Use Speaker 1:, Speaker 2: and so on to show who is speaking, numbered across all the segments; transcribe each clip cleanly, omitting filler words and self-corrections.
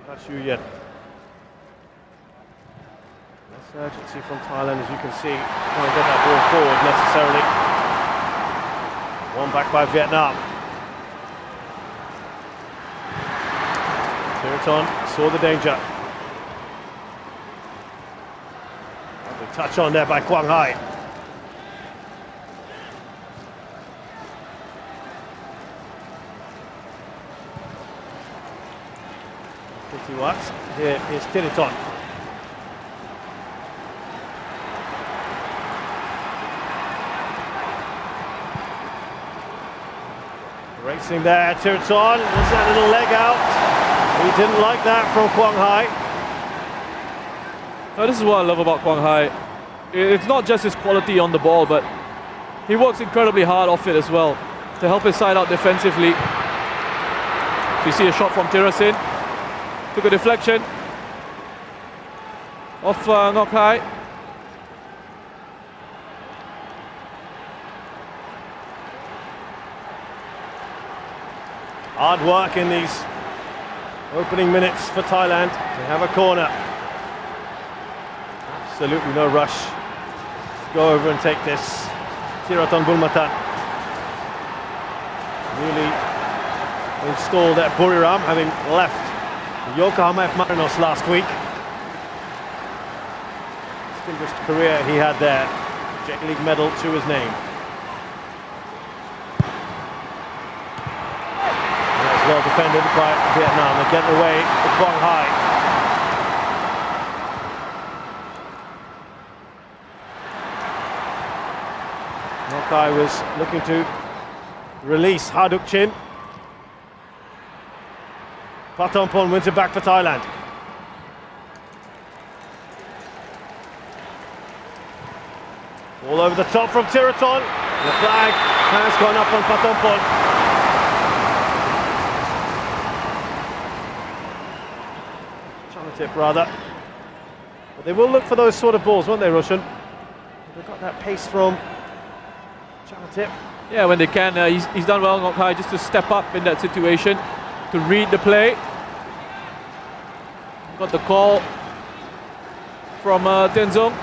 Speaker 1: That's Yuyen. Less urgency from Thailand, as you can see. Trying to get that ball forward necessarily. One back by Vietnam. Thiriton saw the danger. Lovely touch on there by Quang Hai. Here is Thiriton. Racing there, Thiriton. Was that little leg out? He didn't like that from Quang Hai.
Speaker 2: Now, this is what I love about Quang Hai. It's not just his quality on the ball, but he works incredibly hard off it as well to help his side out defensively. So you see a shot from Thirasin. Took a deflection off Ngoc Hai.
Speaker 1: Hard work in these opening minutes for Thailand. They have a corner. Absolutely no rush to go over and take this. Thiraton Bulmatan newly installed at Buriram, having left the Yokohama F Marinos last week. Distinguished career he had there. J-League medal to his name. That's well defended by Vietnam. They're getting away with Quang Hai. Ngoc Hai was looking to release Ha Duc Chin. Patompon wins it back for Thailand. All over the top from Thiriton. The flag has gone up on Patompon. Chanatip rather. But they will look for those sort of balls, won't they, Roshan? They've got that pace from Chanatip.
Speaker 2: Yeah, when they can, he's done well, Ngoc Hai, just to step up in that situation, to read the play. Got the call from Tenzong.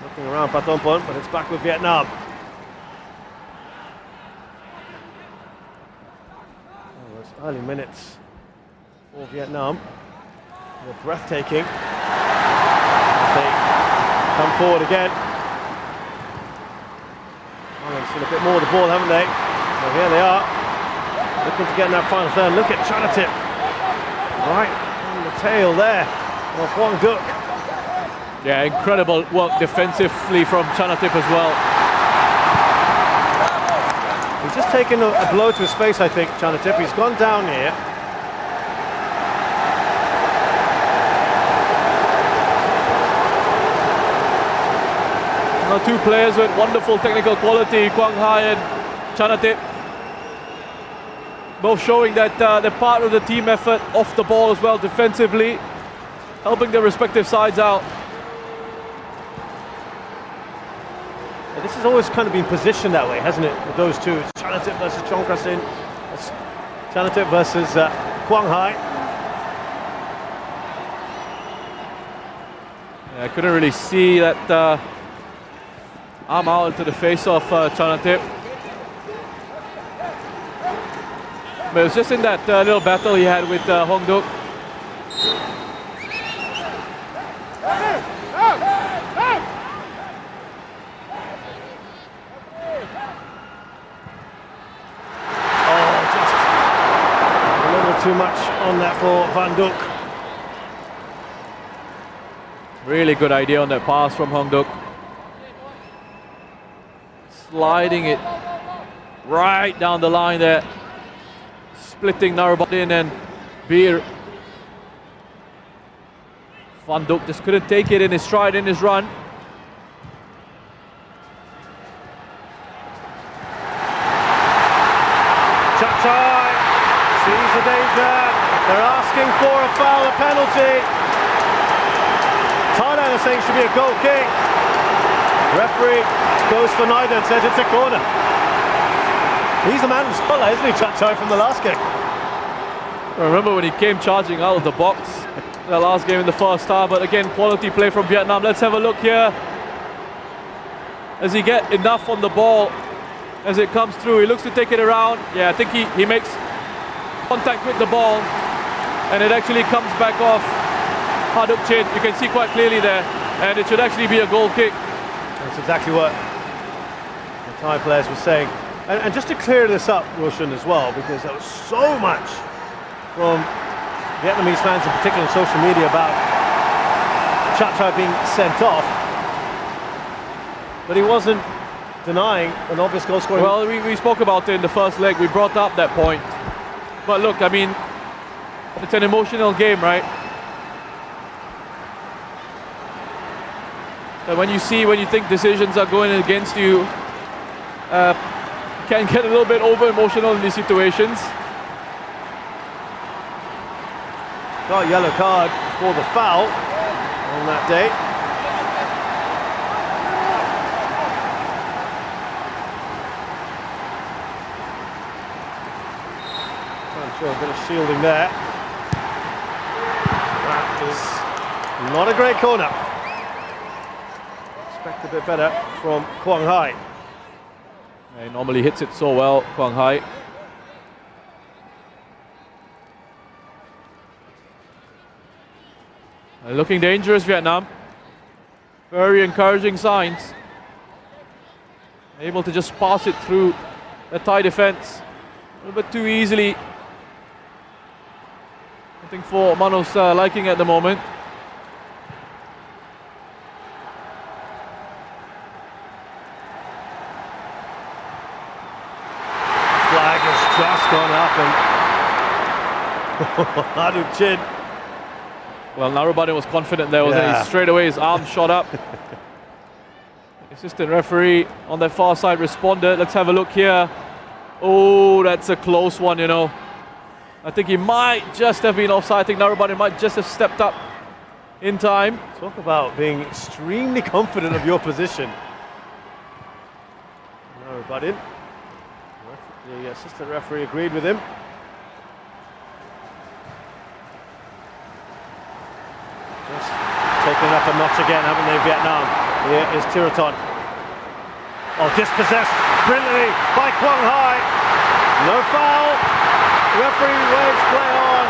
Speaker 1: Looking around Patompon, but it's back with Vietnam. Those early minutes for Vietnam were breathtaking. They come forward again. Oh, they've seen a bit more of the ball, haven't they? Well, here they are, looking to get in that final third. Look at Chanatip, right on the tail there of Quang Duc.
Speaker 2: Yeah, incredible work defensively from Chanatip as well.
Speaker 1: He's just taken a blow to his face, I think, Chanatip. He's gone down here.
Speaker 2: Now, two players with wonderful technical quality, Quang Hai and Chanatip. Both showing that they're part of the team effort off the ball as well, defensively, helping their respective sides out.
Speaker 1: Yeah, this has always kind of been positioned that way, hasn't it, with those two? It's Chanatip versus Chongkrasin. It's Chanatip versus Quang Hai.
Speaker 2: Yeah, I couldn't really see that arm out into the face of Chanatip. But it was just in that little battle he had with Hong Duc.
Speaker 1: Oh, just a little too much on that for Van Duc.
Speaker 2: Really good idea on that pass from Hong Duc. Sliding it right down the line there. Splitting Narubatin and Bir. Van Duc just couldn't take it in his stride, in his run.
Speaker 1: Chapchai sees the danger. They're asking for a foul, a penalty. umpire saying it should be a goal kick. Referee goes for neither and says it's a corner. He's the man who's full, isn't he, Chacha, from the last game?
Speaker 2: I remember when he came charging out of the box the last game in the first half, but again, quality play from Vietnam. Let's have a look here. Does he get enough on the ball as it comes through? He looks to take it around. Yeah, I think he makes contact with the ball, and it actually comes back off Haduk Chin. You can see quite clearly there, and it should actually be a goal kick.
Speaker 1: That's exactly what the Thai players were saying. And just to clear this up, Roshan, as well, because there was so much from Vietnamese fans, in particular on social media, about Chacha being sent off. But he wasn't denying an obvious goal scoring.
Speaker 2: Well, we spoke about it in the first leg. We brought up that point. But look, I mean, it's an emotional game, right? So when you think decisions are going against you, can get a little bit over emotional in these situations.
Speaker 1: Got a yellow card for the foul on that day. I'm sure a bit of shielding there. That is not a great corner. Expect a bit better from Quang Hai.
Speaker 2: He normally hits it so well, Quang Hai. Looking dangerous, Vietnam. Very encouraging signs. Able to just pass it through the Thai defense a little bit too easily. Nothing for Mano's liking at the moment.
Speaker 1: Flag has just gone up and Haduk Chin.
Speaker 2: Well, Narubani was confident there, wasn't he? Straight away his arm shot up. Assistant referee on the far side responded. Let's have a look here. Oh, that's a close one, you know. I think he might just have been offside. I think Narubani might just have stepped up in time.
Speaker 1: Talk about being extremely confident of your position. Narubani. The assistant referee agreed with him. Just taking it up a notch again, haven't they, Vietnam? Here is Tiraton. Oh, dispossessed brilliantly by Quang Hai. No foul. Referee waves play on.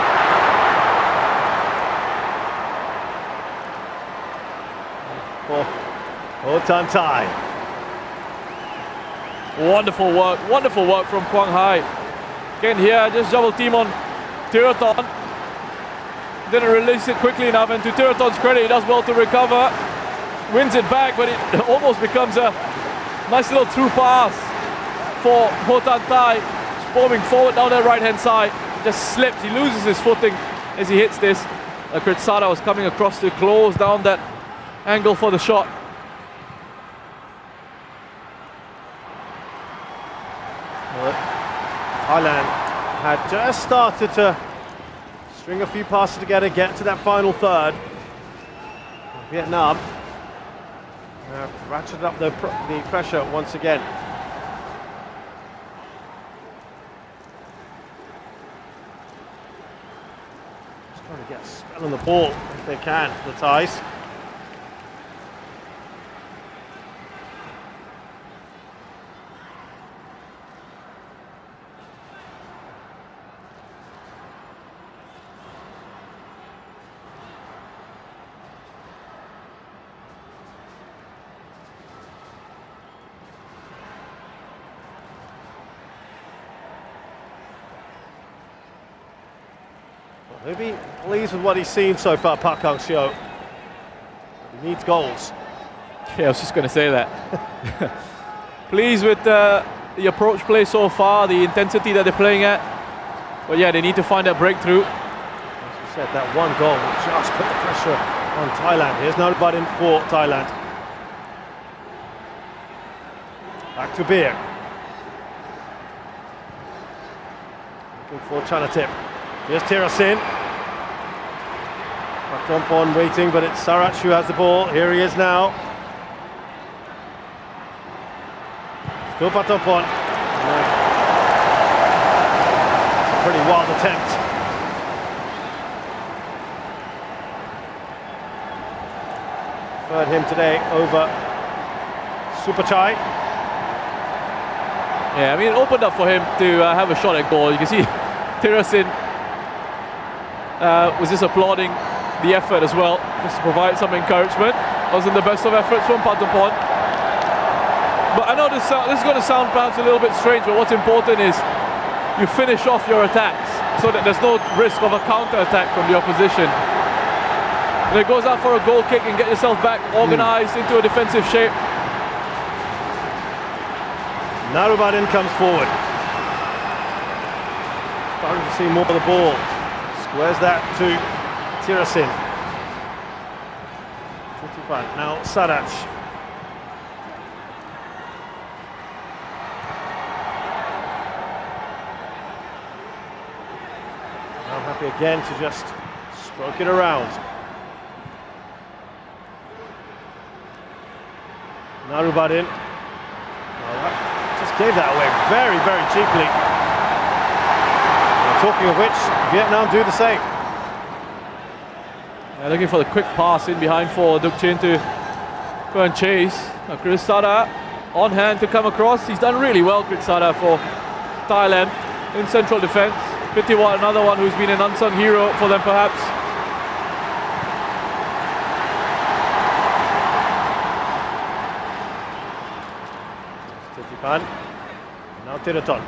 Speaker 1: Oh, Tan Thai.
Speaker 2: Wonderful work from Quang Hai. Again here, just double team on Tiraton. Didn't release it quickly enough, and to Tiraton's credit, he does well to recover. Wins it back, but it almost becomes a nice little through pass for Ho Tan Thai. Forming forward down the right hand side. Just slipped, he loses his footing as he hits this. Kritsada was coming across to close down that angle for the shot.
Speaker 1: Thailand had just started to string a few passes together, get to that final third. Vietnam ratcheted up the pressure once again. Just trying to get a spell on the ball if they can, the Thais. Maybe pleased with what he's seen so far, Park Hang-seo. He needs goals.
Speaker 2: Yeah, I was just going to say that. Pleased with the approach play so far, the intensity that they're playing at. But yeah, they need to find that breakthrough.
Speaker 1: As we said, that one goal just put the pressure on Thailand. Here's nobody for Thailand. Back to Beer. Looking for Chanatip. Here's Tirasin. Patampon waiting, but it's Sarach who has the ball. Here he is now. Still Patampon. Pretty wild attempt. Third him today over Supachai.
Speaker 2: Yeah, I mean, it opened up for him to have a shot at goal. You can see Tirasin was just applauding the effort as well, just to provide some encouragement. Wasn't the best of efforts from Patampon. But I know this is going to sound perhaps a little bit strange, but what's important is you finish off your attacks so that there's no risk of a counter-attack from the opposition. And it goes out for a goal kick and get yourself back organised into a defensive shape.
Speaker 1: Narubadin comes forward. Starting to see more of the ball. Squares that to Tirasin. Now Sarach. Now happy again to just stroke it around. Narubadin. Just gave that away very, very cheaply. And talking of which, Vietnam do the same.
Speaker 2: Yeah, looking for the quick pass in behind for Duc Chin to go and chase. Chris Sada on hand to come across. He's done really well, Chris Sada, for Thailand in central defence. Pitiwat, another one who's been an unsung hero for them perhaps.
Speaker 1: Titipan. Now Tiraton.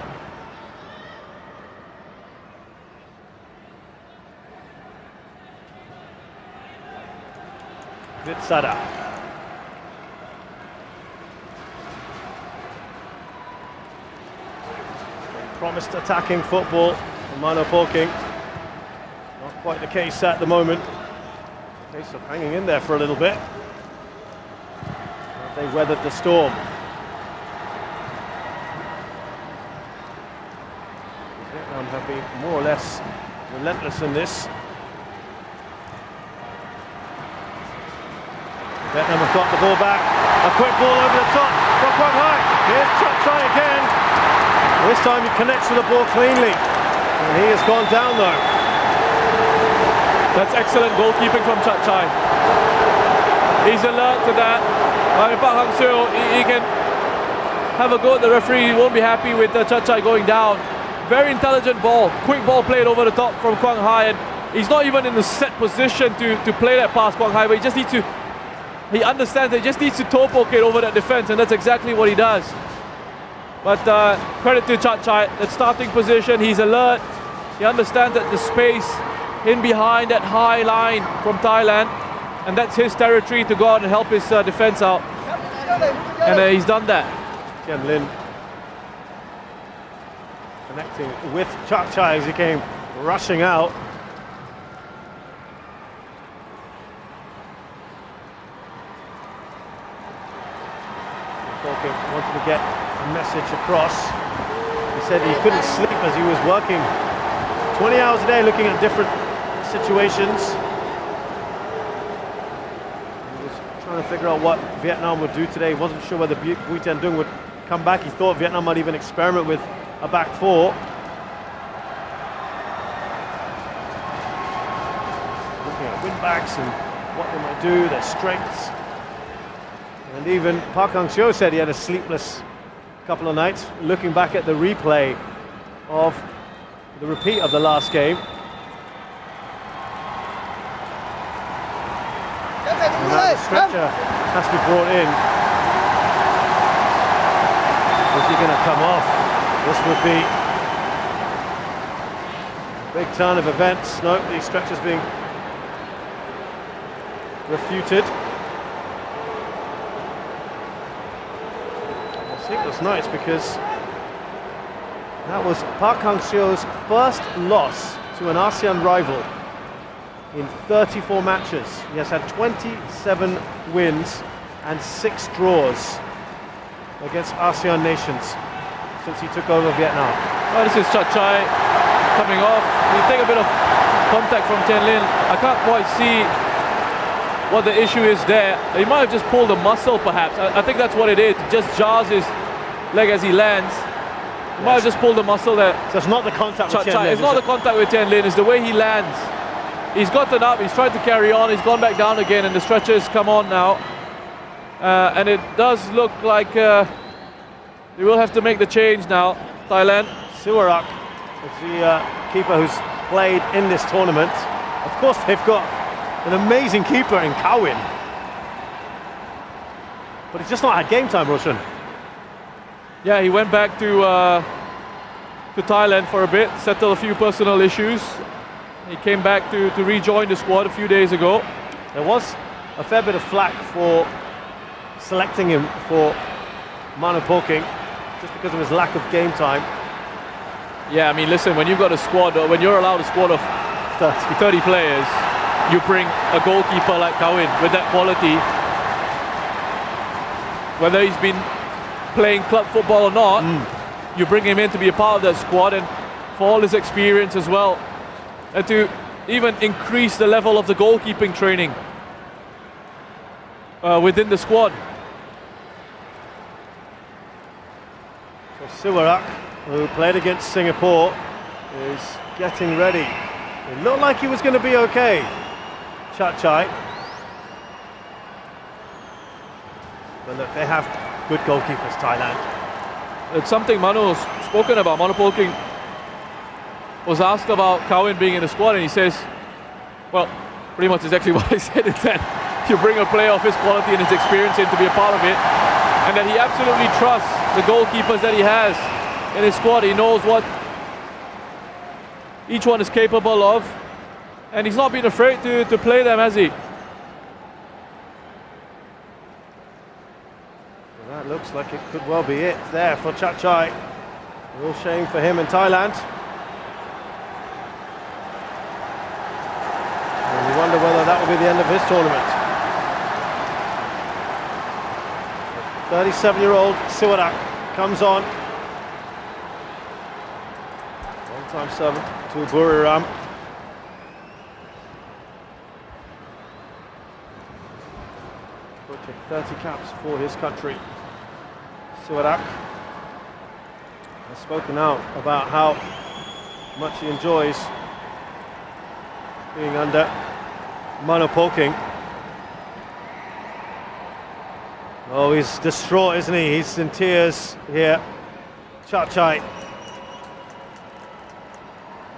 Speaker 1: Vitsada. Promised attacking football from Mano Polking. Not quite the case at the moment. It's a case of hanging in there for a little bit. Have they weathered the storm? Vietnam have been more or less relentless in this. Vietnam have got the ball back. A quick ball over the top from Quang Hai. Here's Chai again. This time he connects with the ball cleanly. And he has gone down though.
Speaker 2: That's excellent goalkeeping from Chai. He's alert to that. Park Hang-seo, he can have a go at the referee. He won't be happy with Chai going down. Very intelligent ball. Quick ball played over the top from Quang Hai. And he's not even in the set position to play that past Quang Hai, but he just needs to. He understands that he just needs to toe poke it over that defense, and that's exactly what he does. But credit to Chai, that starting position, he's alert. He understands that the space in behind that high line from Thailand, and that's his territory to go out and help his defense out. And he's done that.
Speaker 1: Tian Lin connecting with Chai as he came rushing out. Wanted to get a message across. He said he couldn't sleep as he was working 20 hours a day looking at different situations. He was trying to figure out what Vietnam would do today. He wasn't sure whether Bui Tian Dung would come back. He thought Vietnam might even experiment with a back four. Looking at win backs and what they might do, their strengths. And even Park Hang-seo said he had a sleepless couple of nights looking back at the replay of the repeat of the last game. And now the stretcher has to be brought in. Is he going to come off? This would be a big turn of events. No, the stretcher's being refuted. Sleepless nights because that was Park Hang-seo's first loss to an ASEAN rival in 34 matches. He has had 27 wins and 6 draws against ASEAN nations since he took over Vietnam.
Speaker 2: Well, this is Chai coming off. We take a bit of contact from Tian Lin. I can't quite see what the issue is there. He might have just pulled a muscle, perhaps. I think that's what it is. It just jars his leg as he lands. He might have just pulled a muscle there.
Speaker 1: So it's not the contact with Tian Lin.
Speaker 2: It's not the contact with Tian Lin, it's the way he lands. He's gotten up, he's tried to carry on, he's gone back down again, and the stretchers come on now. And it does look like they will have to make the change now, Thailand.
Speaker 1: Siwarak is the keeper who's played in this tournament. Of course, they've got an amazing keeper in Kawin. But he's just not had game time, Roshan.
Speaker 2: Yeah, he went back to Thailand for a bit, settled a few personal issues. He came back to rejoin the squad a few days ago.
Speaker 1: There was a fair bit of flack for selecting him for Manu Poking just because of his lack of game time.
Speaker 2: Yeah, I mean, listen, when you've got a squad, when you're allowed a squad of 30 players, you bring a goalkeeper like Kawin with that quality. Whether he's been playing club football or not, you bring him in to be a part of that squad, and for all his experience as well, and to even increase the level of the goalkeeping training within the squad.
Speaker 1: So Siwarak, who played against Singapore, is getting ready. It looked like he was going to be okay. Chai. But look, they have good goalkeepers, Thailand.
Speaker 2: It's something Manu's spoken about. Manu Poking was asked about Kawin being in the squad, and he says, well, pretty much exactly what I said, is that you bring a player of his quality and his experience in to be a part of it, and that he absolutely trusts the goalkeepers that he has in his squad. He knows what each one is capable of, and he's not been afraid to play them, has he?
Speaker 1: Well, that looks like it could well be it there for Chai. Real shame for him in Thailand. And you wonder whether that will be the end of his tournament. 37-year-old Siwarak comes on. Long-time servant to Buriram. Putting 30 caps for his country. Siwarak has spoken out about how much he enjoys being under Manu Poking. Oh, he's distraught, isn't he? He's in tears here. Chai.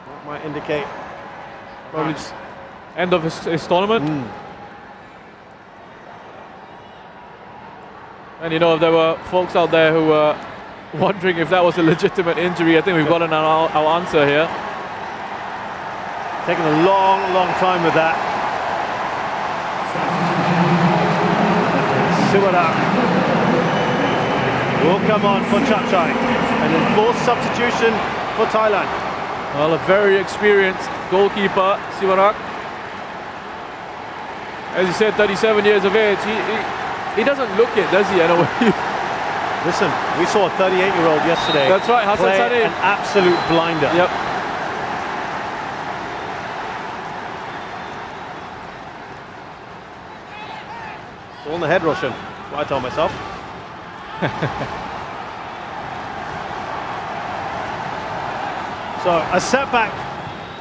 Speaker 1: That might indicate
Speaker 2: probably end of his tournament. And you know, if there were folks out there who were wondering if that was a legitimate injury, I think we've gotten our answer here.
Speaker 1: Taking a long time with that. Siwarak will come on for Chai. An enforced substitution for Thailand.
Speaker 2: Well, a very experienced goalkeeper, Siwarak. As you said, 37 years of age. He doesn't look it, does he?
Speaker 1: Listen, we saw a 38-year-old yesterday.
Speaker 2: That's right, Hassan
Speaker 1: play
Speaker 2: Sane.
Speaker 1: An absolute blinder.
Speaker 2: Yep.
Speaker 1: It's all in the head, Roshan. That's what I told myself. So a setback,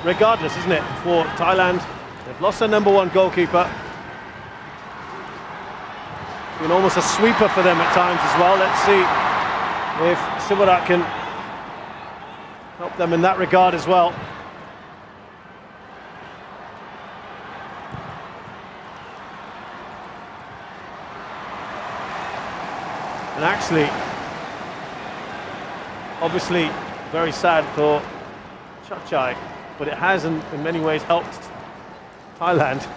Speaker 1: regardless, isn't it, for Thailand? They've lost their #1 goalkeeper. Been almost a sweeper for them at times as well. Let's see if Siwarak can help them in that regard as well. And actually, obviously, very sad for Chai, but it has in many ways helped Thailand. It's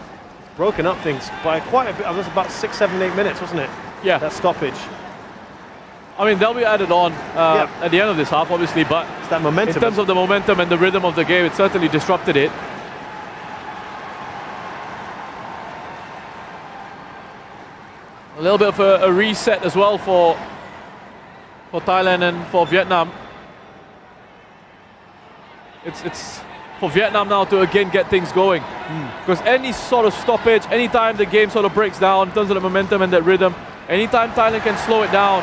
Speaker 1: broken up things by quite a bit. It was about 6, 7, 8 minutes, wasn't it?
Speaker 2: Yeah.
Speaker 1: That stoppage.
Speaker 2: I mean, they'll be added on at the end of this half, obviously, but
Speaker 1: it's that momentum.
Speaker 2: In terms of the momentum and the rhythm of the game, it certainly disrupted it. A little bit of a reset as well for Thailand and for Vietnam. It's for Vietnam now to again get things going. Because any sort of stoppage, anytime the game sort of breaks down in terms of the momentum and that rhythm, anytime Thailand can slow it down,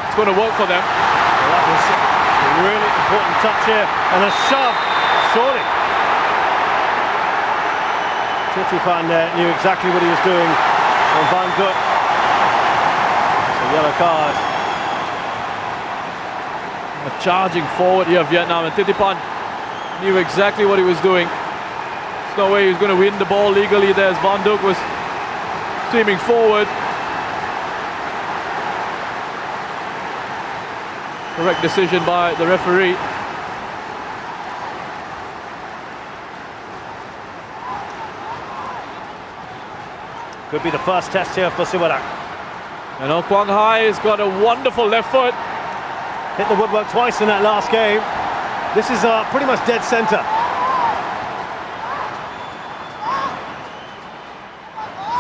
Speaker 2: it's going to work for them.
Speaker 1: Well, that was a really important touch here, and a shove, surely. Thitipan there knew exactly what he was doing on Van Dijk. It's a yellow card.
Speaker 2: Charging forward here, Vietnam, and Thitipan knew exactly what he was doing. There's no way he was going to win the ball legally there as Van Dijk was streaming forward. Correct decision by the referee.
Speaker 1: Could be the first test here for Sivarak.
Speaker 2: And Quang Hai has got a wonderful left foot.
Speaker 1: Hit the woodwork twice in that last game. This is pretty much dead center.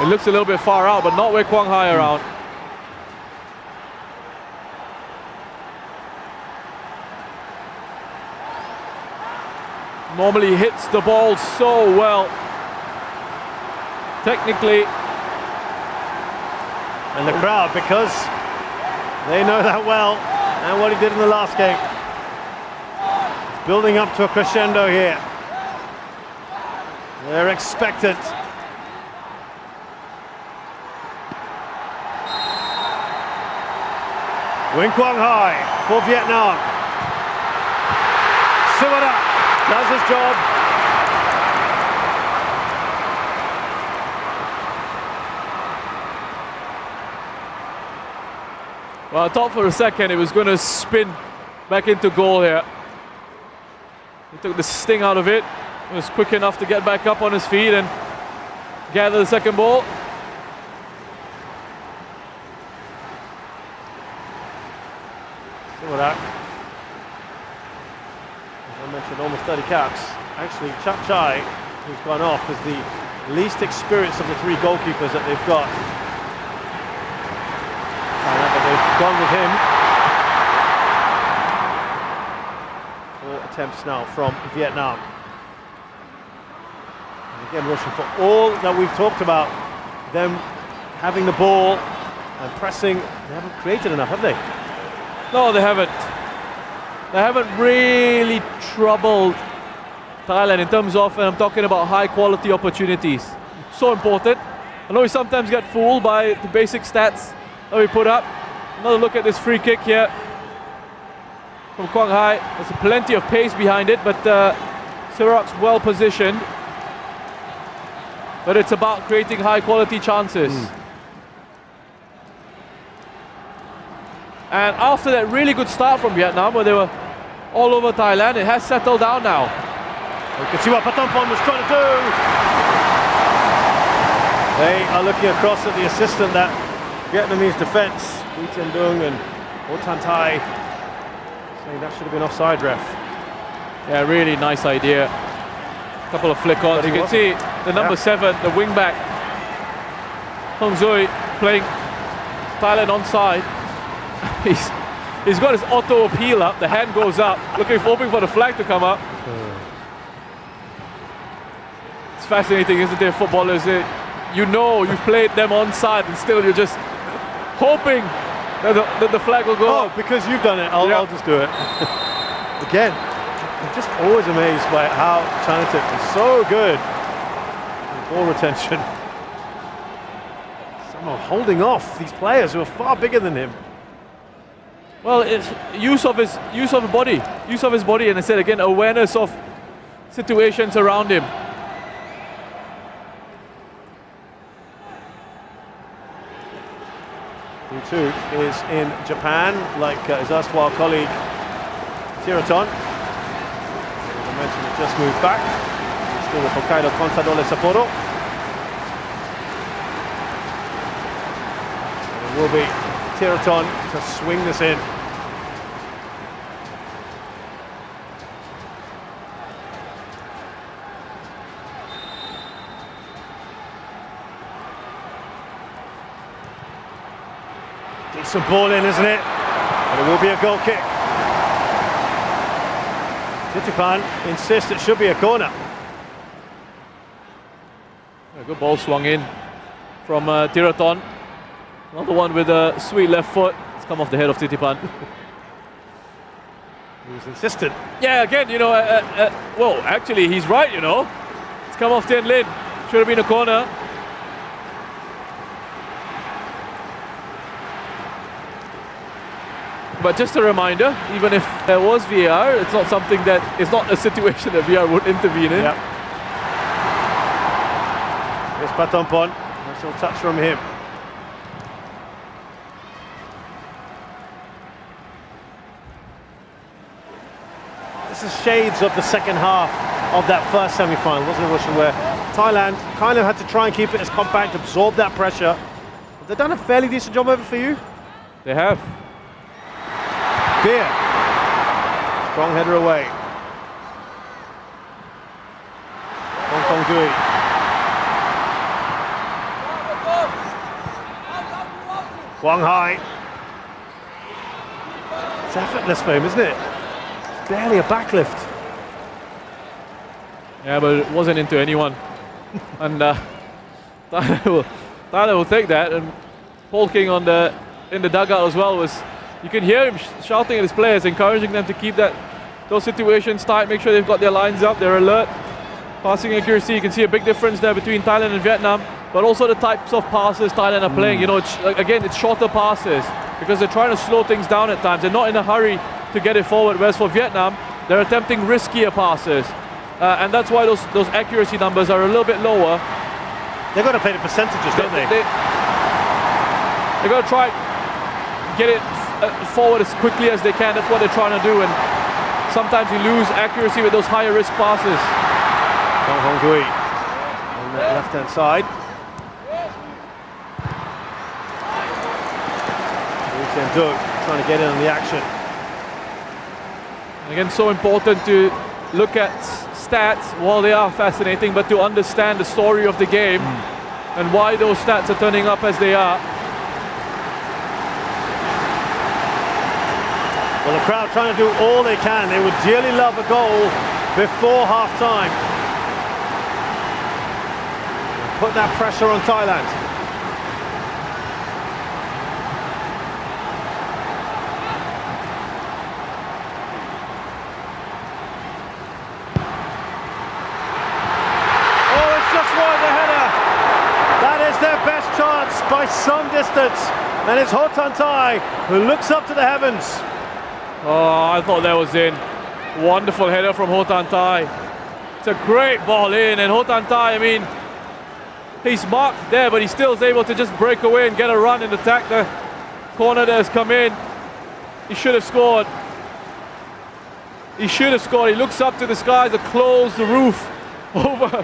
Speaker 2: It looks a little bit far out, but not with Quang Hai around. Normally he hits the ball so well. Technically.
Speaker 1: And the crowd, because they know that well, and what he did in the last game. It's building up to a crescendo here. They're expectant. Wing Quang Hai for Vietnam. Sivarak does his job.
Speaker 2: Well, I thought for a second it was going to spin back into goal here. He took the sting out of it. He was quick enough to get back up on his feet and gather the second ball.
Speaker 1: Sivarak, as I mentioned, almost 30 caps. Actually, Chap Chai, who's gone off, is the least experienced of the three goalkeepers that they've got. But they've gone with him. 4 attempts now from Vietnam. And again, Roshan, for all that we've talked about, them having the ball and pressing, they haven't created enough, have they?
Speaker 2: No, they haven't. They haven't really troubled Thailand in terms of, and I'm talking about high quality opportunities. So important. I know we sometimes get fooled by the basic stats that we put up. Another look at this free kick here from Quang Hai. There's plenty of pace behind it, but Sivarak's well positioned. But it's about creating high quality chances. And after that really good start from Vietnam, where they were all over Thailand, it has settled down now.
Speaker 1: You can see what Patampon was trying to do. They are looking across at the assistant, that Vietnamese defence, Wee Tien Dung and O Tan Thai, saying that should have been offside, ref.
Speaker 2: Yeah, really nice idea. A couple of flick-ons. You can see the number 7, the wing-back, Hong Zui, playing Thailand onside. He's got his auto appeal up, the hand goes up, hoping for the flag to come up. It's fascinating, isn't it, footballers? You know you've played them onside and still you're just hoping that the flag will go up.
Speaker 1: Because you've done it, I'll just do it. Again, I'm just always amazed by how talented and so good with ball retention. Somehow holding off these players who are far bigger than him.
Speaker 2: Well, it's use of his body, and I said again, awareness of situations around him.
Speaker 1: Too is in Japan, like his erstwhile colleague Tiraton. As I mentioned, he just moved back. He's still with Hokkaido Contadole Sapporo. And it will be Tiraton to swing this in. Decent ball in, isn't it? But it will be a goal kick. Sitipan insists it should be a corner.
Speaker 2: A good ball swung in from Tiraton. Another one with a sweet left foot. It's come off the head of Sitipan.
Speaker 1: He was insistent.
Speaker 2: Yeah, again, you know, well, actually, he's right, you know. It's come off Tien Lin. Should have been a corner. But just a reminder, even if there was VAR, it's not something that, it's not a situation that VAR would intervene in.
Speaker 1: Yep. Here's Patompon. Nice little touch from him. This is shades of the second half of that first semi-final, wasn't it, Roshan, where Thailand kind of had to try and keep it as compact, absorb that pressure. Have they done a fairly decent job of it for you?
Speaker 2: They have.
Speaker 1: Beer. Strong header away. Hong Kong Gui. Guang Hai. It's effortless for him, isn't it? It's barely a backlift.
Speaker 2: Yeah, but it wasn't into anyone. And Tyler will take that. And Paul King in the dugout as well was, you can hear him shouting at his players, encouraging them to keep those situations tight, make sure they've got their lines up, they're alert. Passing accuracy, you can see a big difference there between Thailand and Vietnam, but also the types of passes Thailand are playing. You know, it's shorter passes because they're trying to slow things down at times. They're not in a hurry to get it forward, whereas for Vietnam, they're attempting riskier passes. And that's why those accuracy numbers are a little bit lower.
Speaker 1: They've got to play the percentages, don't they?
Speaker 2: They've got to try get it forward as quickly as they can. That's what they're trying to do, and sometimes you lose accuracy with those higher risk passes.
Speaker 1: Hong Kong Gui on the left-hand side. Trying to get in on the action.
Speaker 2: And again, so important to look at stats while they are fascinating, but to understand the story of the game and why those stats are turning up as they are.
Speaker 1: Well, the crowd trying to do all they can. They would dearly love a goal before half-time. Put that pressure on Thailand. Oh, it's just wide the header. That is their best chance by some distance. And it's Ho Tan Tai who looks up to the heavens.
Speaker 2: Oh, I thought that was in. Wonderful header from Ho Tan Tai. It's a great ball in, and Ho Tan Tai, I mean, he's marked there, but he still is able to just break away and get a run and attack the corner that has come in. He should have scored. He should have scored. He looks up to the skies to close the roof over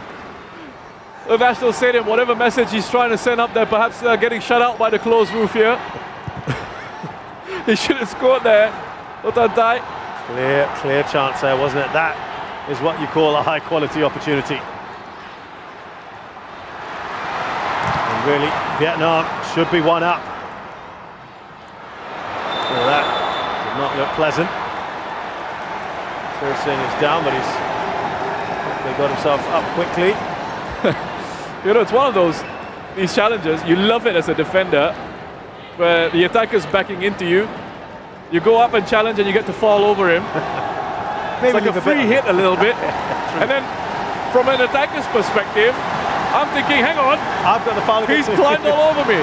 Speaker 2: the National Stadium. Whatever message he's trying to send up there, perhaps they're getting shut out by the closed roof here. He should have scored there. Ho Tan Tai.
Speaker 1: Clear chance there, wasn't it? That is what you call a high-quality opportunity. And really, Vietnam should be one up. Well, that did not look pleasant. Thirsin is down, but he's hopefully got himself up quickly.
Speaker 2: You know, it's one of these challenges. You love it as a defender, where the attacker's backing into you. You go up and challenge and you get to fall over him. It's like a free hit a little bit. And then from an attacker's perspective, I'm thinking, hang on,
Speaker 1: I've got the foul.
Speaker 2: He's climbed all over me.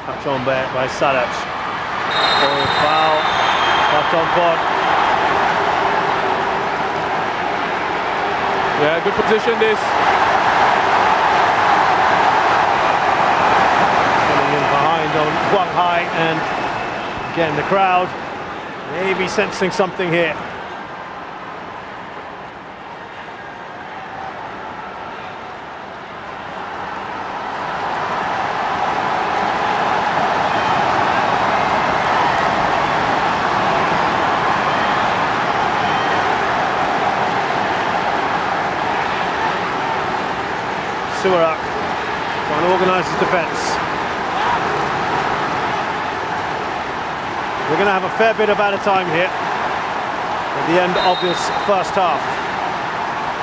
Speaker 1: Touch on there by Sadach. Oh, foul. Patompon.
Speaker 2: Yeah, good position this.
Speaker 1: On Guang Hai, and again the crowd maybe sensing something here. Suarak trying to organise his defence. we're going to have a fair bit of added time here at the end of this first half.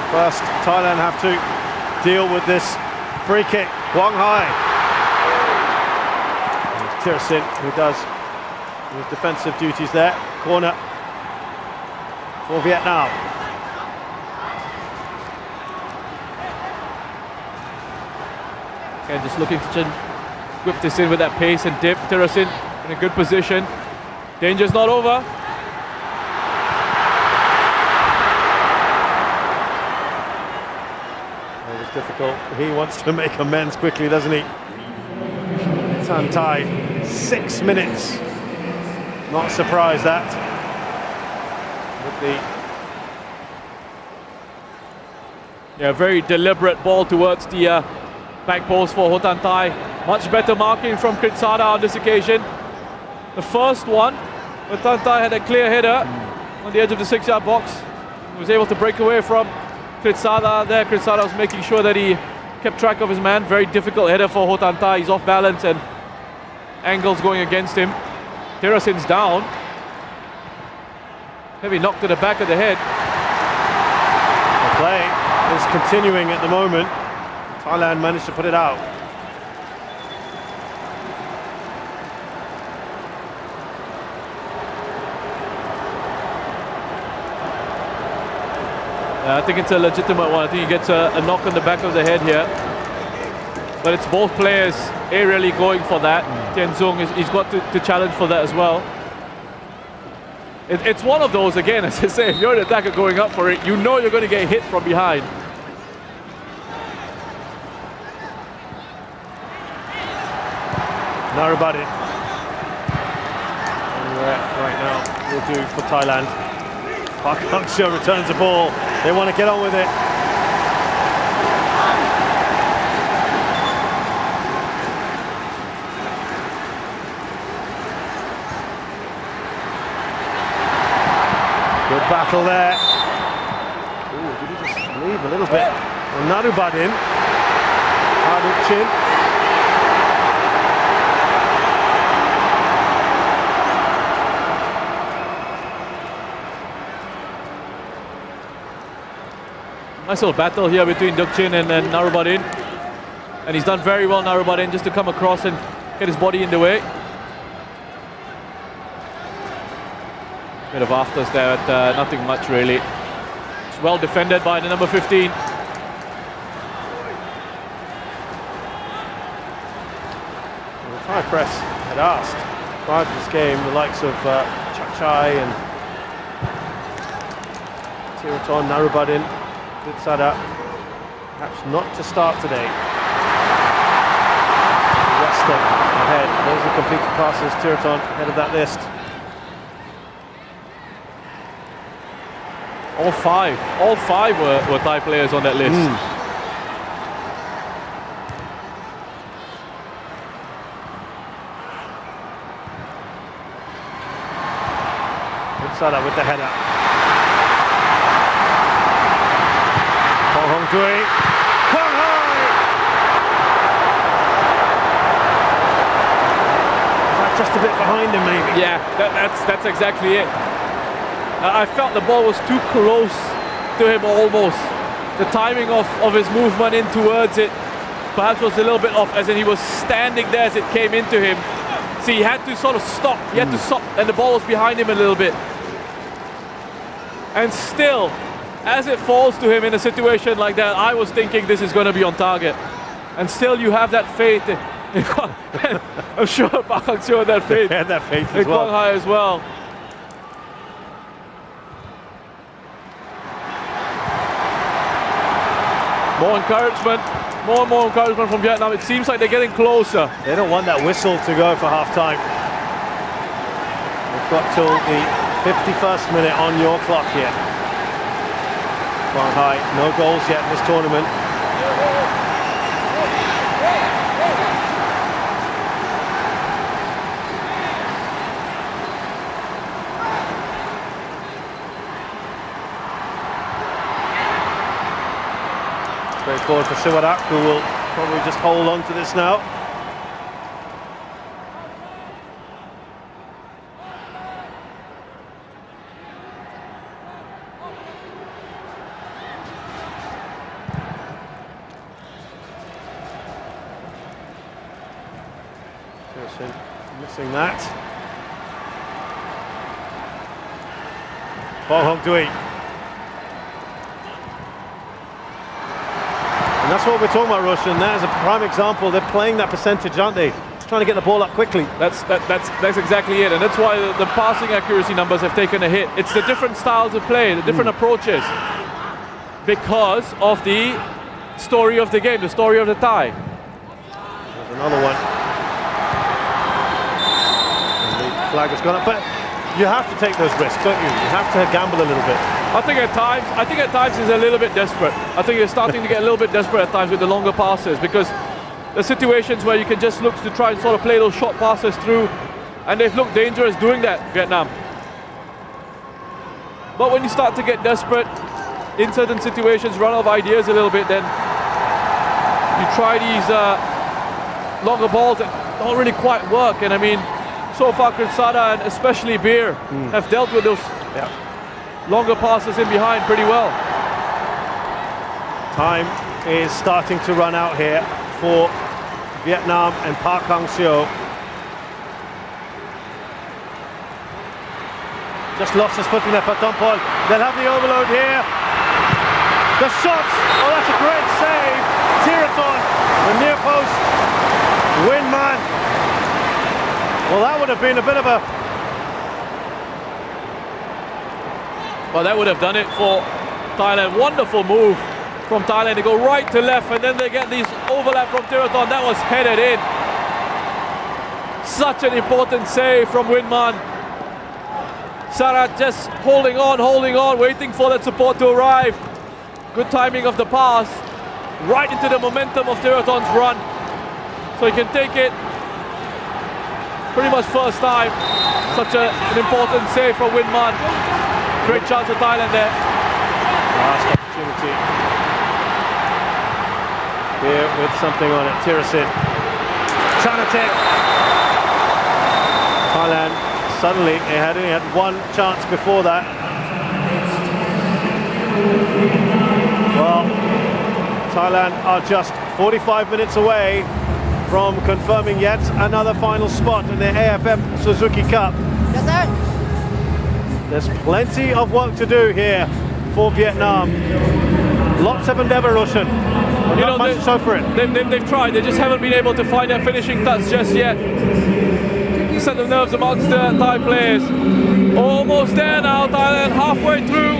Speaker 1: First, Thailand have to deal with this free kick. Quang Hai. Thirasin, who does his defensive duties there. Corner for Vietnam.
Speaker 2: Okay, just looking to whip this in with that pace and dip. Thirasin in a good position. Danger's not over.
Speaker 1: It was difficult. He wants to make amends quickly, doesn't he? Tan Thai, 6 minutes. Not surprised that. With the
Speaker 2: very deliberate ball towards the back post for Ho Tan Thai. Much better marking from Kritsada on this occasion. The first one, Ho Tan Thai had a clear header on the edge of the 6-yard box. He was able to break away from Kritsada there. Kritsada was making sure that he kept track of his man. Very difficult header for Ho Tan Thai. He's off balance and angles going against him. Thirasin's down. Heavy knock to the back of the head.
Speaker 1: The play is continuing at the moment. Thailand managed to put it out.
Speaker 2: I think it's a legitimate one. I think he gets a knock on the back of the head here. But it's both players aerially going for that. Tian Zung, he's got to challenge for that as well. It's one of those, again, as I say, if you're an attacker going up for it, you know you're going to get hit from behind.
Speaker 1: Narabadin. Right now will do for Thailand. Park Hang-seo returns the ball. They want to get on with it. Good battle there. Ooh, did he just leave a little bit? Well, Narubadin. Chin.
Speaker 2: Nice little battle here between Chin and Narubadin. And he's done very well, Narubadin, just to come across and get his body in the way. Bit of afters there, but nothing much really. It's well defended by the number 15.
Speaker 1: The Thai press had asked prior to this game the likes of Chachai and Tiraton, Narubadin, Kritsada, perhaps not to start today. Western ahead. Those are completed passes. Tiraton ahead of that list.
Speaker 2: All five were Thai players on that list.
Speaker 1: Kritsada with the header. Hong Dui. Quang Hai! Is that just a bit behind him, maybe?
Speaker 2: Yeah, that's exactly it. I felt the ball was too close to him almost. The timing of his movement in towards it perhaps was a little bit off, as in he was standing there as it came into him. See, he had to sort of stop. He had to stop, and the ball was behind him a little bit. And still, as it falls to him in a situation like that, I was thinking this is going to be on target. And still you have that faith. I'm sure Park Hang-seo had that faith.
Speaker 1: He had that faith as well.
Speaker 2: Quang Hai as well. More encouragement, more and more encouragement from Vietnam. It seems like they're getting closer.
Speaker 1: They don't want that whistle to go for half-time. We've got till the 51st minute on your clock here. Quang Hai, no goals yet in this tournament. Straightforward for Siwarak, who will probably just hold on to this now. Tirasin missing that. Bong Hong Dui. And that's what we're talking about, Roshan. That is a prime example. They're playing that percentage, aren't they? Trying to get the ball up quickly.
Speaker 2: That's exactly it, and that's why the passing accuracy numbers have taken a hit. It's the different styles of play, the different approaches, because of the story of the game, the story of the Thai.
Speaker 1: There's another one. And the flag has gone up, but you have to take those risks, don't you? You have to gamble a little bit.
Speaker 2: I think at times he's a little bit desperate. I think he's starting to get a little bit desperate at times with the longer passes, because the situations where you can just look to try and sort of play those short passes through, and they've looked dangerous doing that, Vietnam. But when you start to get desperate in certain situations, run out of ideas a little bit, then you try these longer balls that don't really quite work. And I mean, so far Krinsada and especially Beer have dealt with those longer passes in behind pretty well.
Speaker 1: Time is starting to run out here for Vietnam and Park Hang-seo. Just lost his footing there, Patampol. They'll have the overload here. The shots! Oh, that's a great save. Tiraton, the near post. Winman. Well, that would have been a bit of a...
Speaker 2: Well, that would have done it for Thailand. Wonderful move from Thailand. They go right to left, and then they get these overlap from Tiraton. That was headed in. Such an important save from Winman. Sarat just holding on, waiting for that support to arrive. Good timing of the pass, right into the momentum of Tiraton's run. So he can take it pretty much first time. Such an important save from Winman. Great chance for Thailand there.
Speaker 1: Last opportunity. Here with something on it, Tirasin. Chanatek. Thailand suddenly, they had only had one chance before that. Well, Thailand are just 45 minutes away from confirming yet another final spot in the AFF Suzuki Cup.
Speaker 3: Yes, sir.
Speaker 1: There's plenty of work to do here for Vietnam. Lots of endeavour, Roshan. Not much to show for it.
Speaker 2: They've tried, they just haven't been able to find that finishing touch just yet. Set the nerves amongst the Thai players. Almost there now, Thailand halfway through.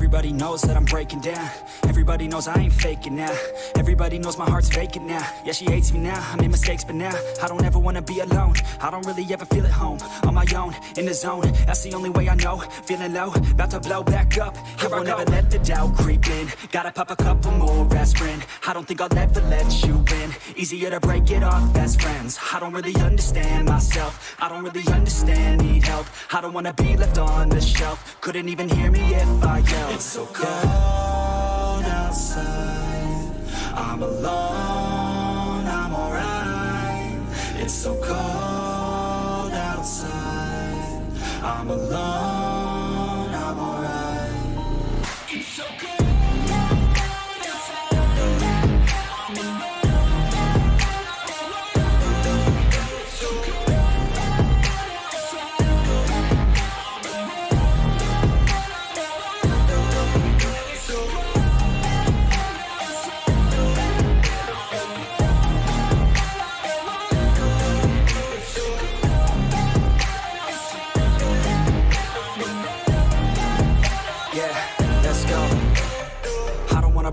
Speaker 3: Everybody knows that I'm breaking down. Everybody knows I ain't faking now. Everybody knows my heart's vacant now. Yeah, she hates me now, I made mistakes, but now I don't ever wanna be alone. I don't really ever feel at home. On my own, in the zone, that's the only way I know. Feeling low, about to blow back up. Here I won't ever let the doubt creep in. Gotta pop a couple more aspirin. I don't think I'll ever let you in. Easier to break it off best friends. I don't really understand myself. I don't really understand, need help. I don't wanna be left on the shelf. Couldn't even hear me if I yelled. It's so cold outside. I'm alone, I'm alright. It's so cold outside. I'm alone, I'm alright. It's so cold.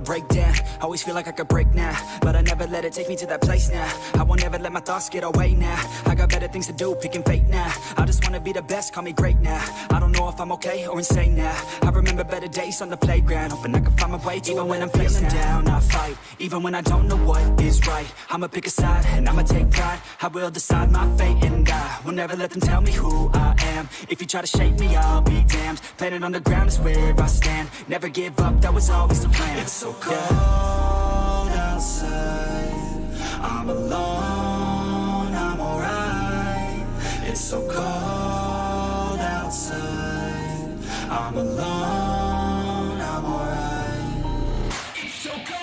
Speaker 3: Break down, always feel like I could break now, but I never let it take me to that place now. I won't ever let my thoughts get away now. I got better things to do, picking fate now. I just wanna be the best, call me great now. I don't know if I'm okay or insane now. I remember better days on the playground, hoping I can find my way to even when I'm feeling down, I fight. Even when I don't know what is right, I'ma pick a side and I'ma take pride. I will decide my fate and I will never let them tell me who I am. If you try to shape me, I'll be damned. Planet on the ground is where I stand. Never give up, that was always the plan. It's so cold outside. I'm alone, I'm alright. It's so cold outside. I'm alone, I'm alright. It's so cold.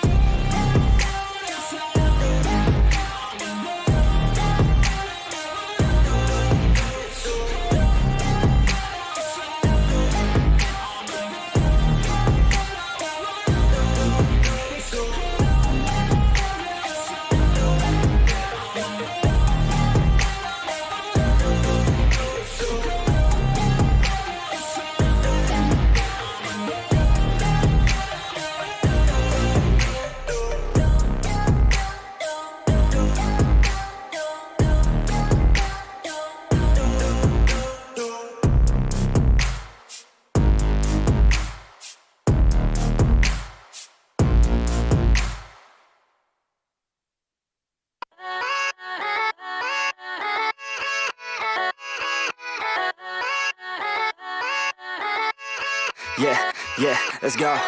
Speaker 3: Yeah, let's go.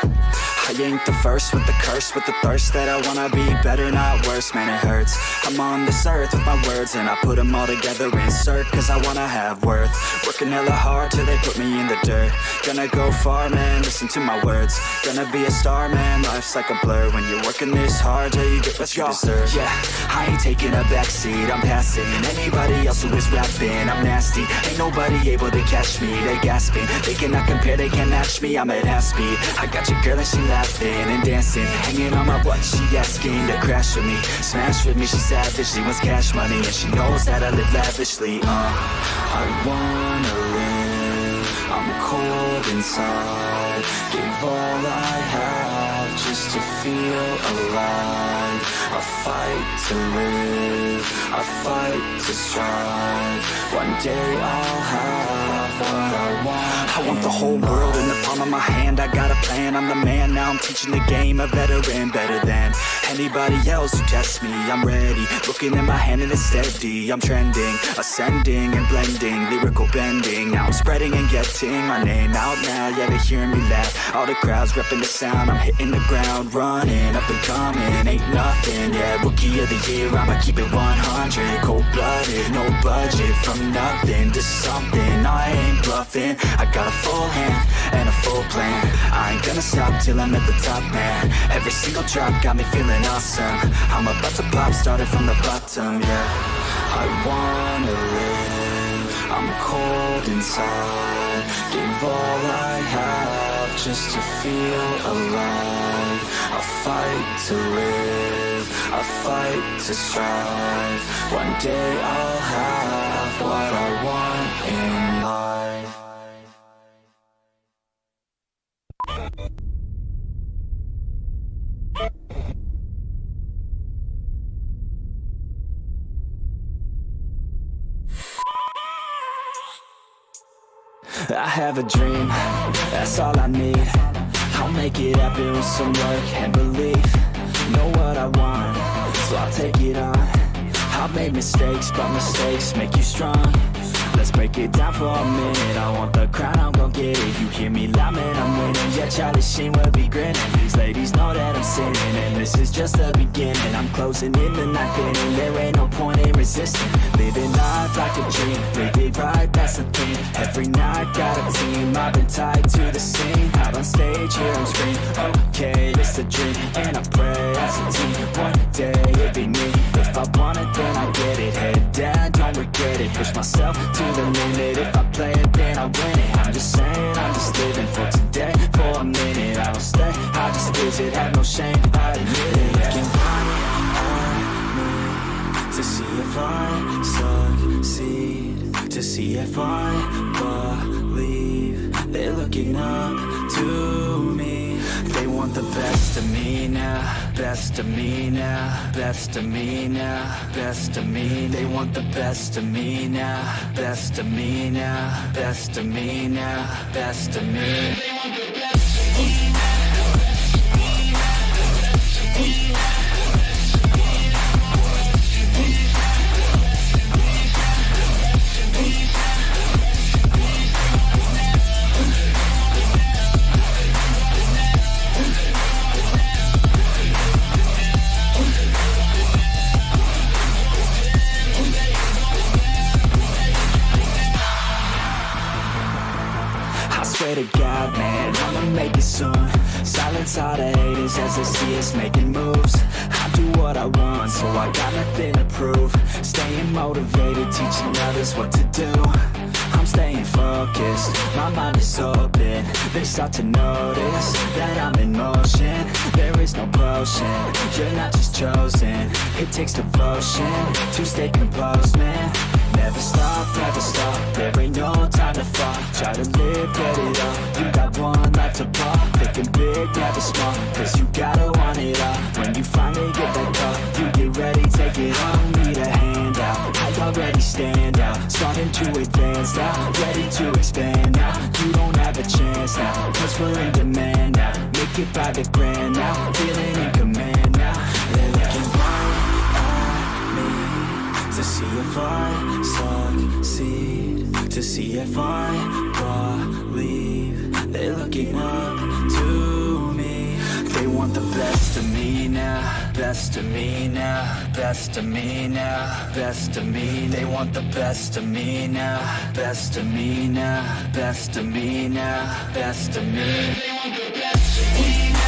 Speaker 3: I ain't the first with the curse, with the thirst that I wanna be better, not worse, man it hurts. I'm on this earth with my words and I put them all together, insert, cause I wanna have worth. Working hella hard till they put me in the dirt. Gonna go far, man, listen to my words. Gonna be a star, man, life's like a blur. When you're working this hard, yeah, you get what you deserve. Yeah, I ain't taking a backseat, I'm passing anybody else who is rapping. I'm nasty, ain't nobody able to catch me. They gasping, they cannot compare, they can't match me. I'm at half speed, I got your girl and she laughing and dancing, hanging on my butt, she asking to crash with me, smash with me. She savage, she wants cash money and she knows that I live lavishly. I wanna live, I'm cold inside. Give all I have just to feel alive. I fight to live, I fight to strive. One day I'll have what I want. I want the whole world in the palm of my hand. I got a plan, I'm the man. Now I'm teaching the game, a veteran, better than anybody else who tests me. I'm ready, looking at my hand and it's steady. I'm trending, ascending and blending, lyrical bending. Now I'm spreading and getting my name out now. Yeah, they hearing me laugh, all the crowds repping the sound. I'm hitting the ground, running, up and coming, ain't nothing. Yeah, rookie of the year, I'ma keep it 100. Cold-blooded, no budget, from nothing to something. I ain't bluffing, I got a full hand and a full plan. I ain't gonna stop till I'm at the top, man. Every single drop got me feeling awesome. I'm about to pop, started from the bottom, yeah. I wanna live, I'm cold inside. Give all I have just to feel alive. I fight to live, I fight to strive. One day I'll have what I want in life. I have a dream, that's all I need. I'll make it happen with some work and belief. Know what I want, so I'll take it on. I've made mistakes, but mistakes make you strong. Let's break it down for a minute. I want the crown, I'm gon' get it. You hear me loud, man, I'm winning. Yeah, Charlie Sheen will be grinning. These ladies know that I'm sinning, and this is just the beginning. I'm closing in the ninth inning. There ain't no point in resisting. Living life like a dream, live it right, that's the thing. Every night got a team, I've been tied to the scene. Out on stage, here I'm screaming. Okay, it's a dream, and I pray as a team. One day it'll be me. If I want it, then I get it. Head down, don't regret it. Push myself to the limit. If I play it, then I win it. I'm just saying, I'm just living for today. For a minute, I don't stay, I just visit. Have no shame, I admit it. Looking right at me to see if I succeed, to see if I believe. They're looking up to me. They want the best of me now, best of me now, best of me now, best of me. They want the best of me now, best of me now, best of me now, best of me. They want the best of me now. To God, man, I'ma make it soon. Silence all the haters as they see us making moves. I do what I want, so I got nothing to prove. Staying motivated, teaching others what to do. I'm staying focused, my mind is open. They start to notice that I'm in motion. There is no potion, you're not just chosen. It takes devotion to stay composed, man. Never stop, never stop, there ain't no time to fall. Try to live, get it up, you got one life to pop. Thinking big, never small, cause you gotta want it all. When you finally get that call, you get ready, take it on. Need a hand out, I already stand out. Starting to advance now, ready to expand now. You don't have a chance now, cause we're in demand now. Make it by the grand now, feeling in command now. They're looking right at me to see if I succeed, to see if I believe. They're looking up to me. They want the best of me now, best of me now, best of me now, best of me. They want the best of me now, best of me now, best of me now, best of me. They want the best of me now.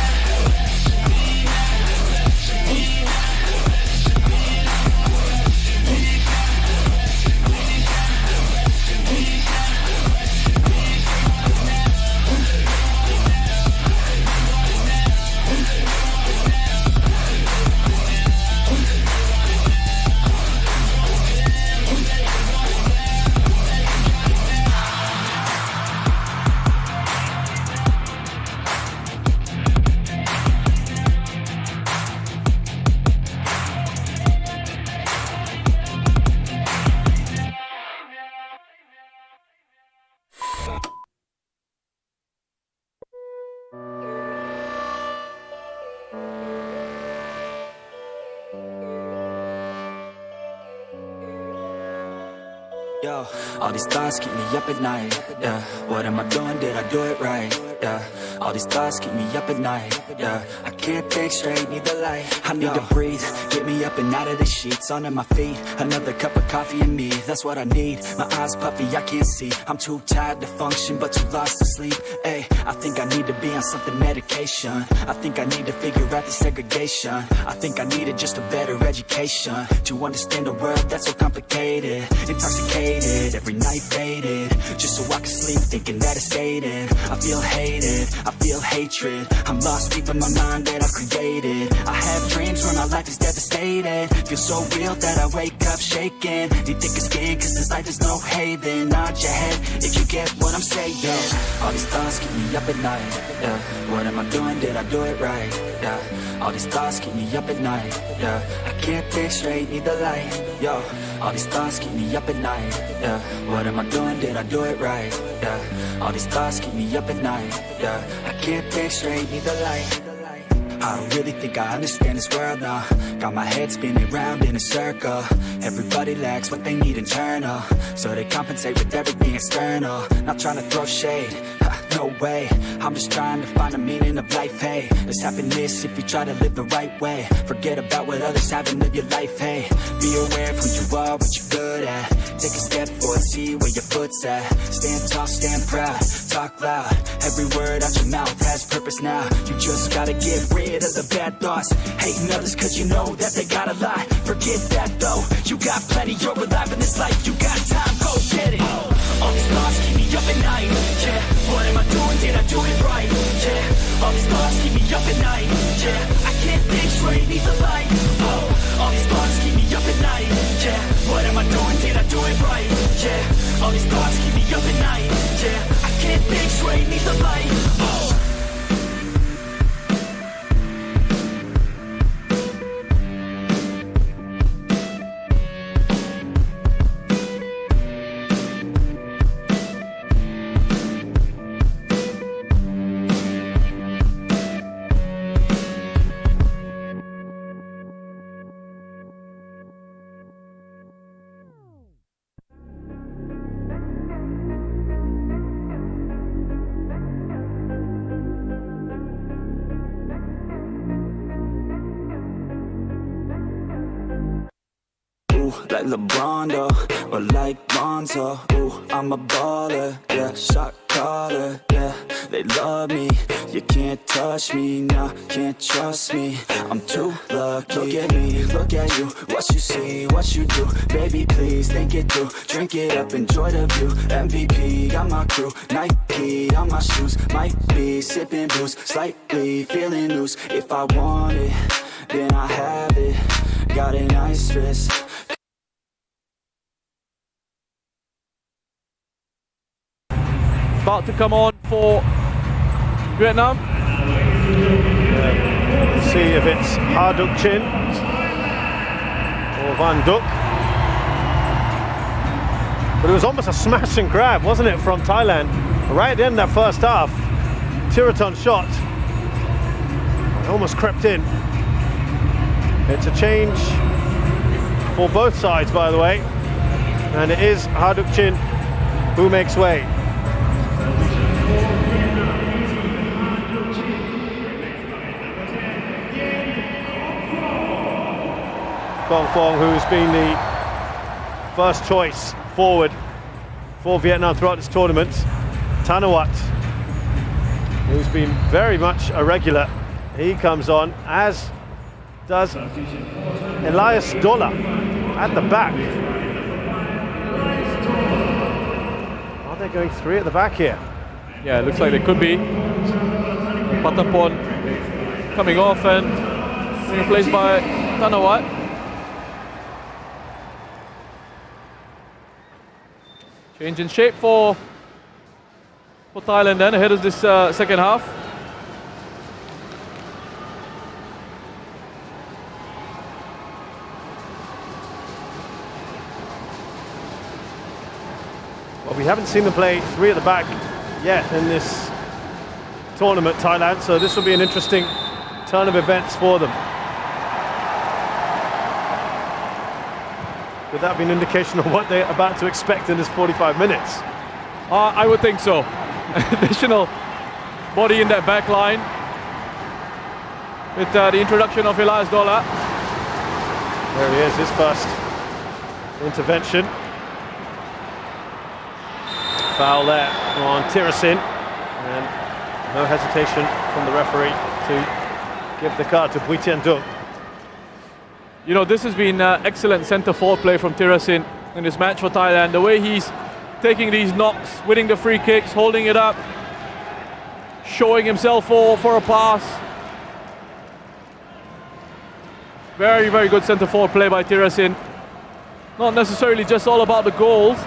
Speaker 3: Yo, all these thoughts keep me up at night, yeah. What am I doing, did I do it right, yeah. All these thoughts keep me up at night, yeah. I can't think straight, need the light. I need to breathe, get me up and out of the sheets. Under my feet, another cup of coffee and me. That's what I need, my eyes puffy, I can't see. I'm too tired to function, but too lost to sleep. Ay, I think I need to be on something medication. I think I need to figure out the segregation. I think I needed just a better education to understand a world that's so complicated. Intoxicated, every night faded, just so I can sleep thinking that it's fading. I feel hated, I feel hatred. I'm lost deep in my mind that I've created. I have dreams where my life is devastated. Feel so real that I wake up shaking. Need thicker skin cause this life is no haven. Nod your head if you get what I'm saying. All these thoughts keep me up at night. Yeah, what am I doing? Did I do it right? Yeah, all these thoughts keep me up at night. Yeah, I can't think straight, need the light. Yo, all these thoughts keep me up at night. Yeah, what am I doing? Did I do it right? Yeah, all these thoughts keep me up at night. Yeah, I can't think straight, need the light. I don't really think I understand this world now. Got my head spinning round in a circle. Everybody lacks what they need internal, so they compensate with everything external. Not trying to throw shade, no way. I'm just trying to find the meaning of life, hey. There's happiness if you try to live the right way. Forget about what others have and live your life, hey. Be aware of who you are, what you're good at. Take a step forward, see where your foot's at. Stand tall, stand proud, talk loud. Every word out your mouth has purpose now. You just gotta get rid of the bad thoughts. Hating others cause you know that they got a lot. Forget that though, you got plenty, you're alive in this life. You got time, go get it. All these thoughts keep me up at night. Yeah, what am I doing? Did I do it right? Yeah, all these thoughts keep me up at night. Yeah, I can't think straight, need the light. Oh, all these thoughts keep me up at night. Yeah, what am I doing? Did I do it right? Yeah, all these thoughts keep me up at night. Yeah, I can't think straight, need the light. Oh. Like LeBron though, or like Lonzo. Ooh, I'm a baller, yeah, shot caller, yeah. They love me, you can't touch me, nah, can't trust me. I'm too lucky. Look at me, look at you, what you see, what you do. Baby, please think it through, drink it up, enjoy the view. MVP, got my crew, Nike on my shoes. Might be sipping booze, slightly feeling loose. If I want it, then I have it. Got a nice wrist.
Speaker 2: About to come on for Vietnam.
Speaker 1: Let's see if it's Ha Duc Chin or Van Duc. But it was almost a smash and grab, wasn't it, from Thailand? Right at the end of that first half, Tiraton shot. It almost crept in. It's a change for both sides, by the way. And it is Ha Duc Chin who makes way. Kong Phong, who's been the first choice forward for Vietnam throughout this tournament. Thanawat, who's been very much a regular, he comes on, as does Elias Dola at the back. Are they going three at the back here?
Speaker 2: Yeah, it looks like they could be. Patampon coming off and being replaced by Thanawat. Change in shape for Thailand then, ahead of this second half.
Speaker 1: Well, we haven't seen them play three at the back yet in this tournament, Thailand, so this will be an interesting turn of events for them. Would that be an indication of what they're about to expect in this 45 minutes?
Speaker 2: I would think so. Additional body in that back line with the introduction of Elias Dola.
Speaker 1: There he is, his first intervention. Foul there on Tirasin, and no hesitation from the referee to give the card to Bui Tien Duc.
Speaker 2: You know, this has been excellent centre-forward play from Tirasin in this match for Thailand. The way he's taking these knocks, winning the free kicks, holding it up. showing himself for a pass. Very, very good centre forward play by Tirasin. Not necessarily just all about the goals.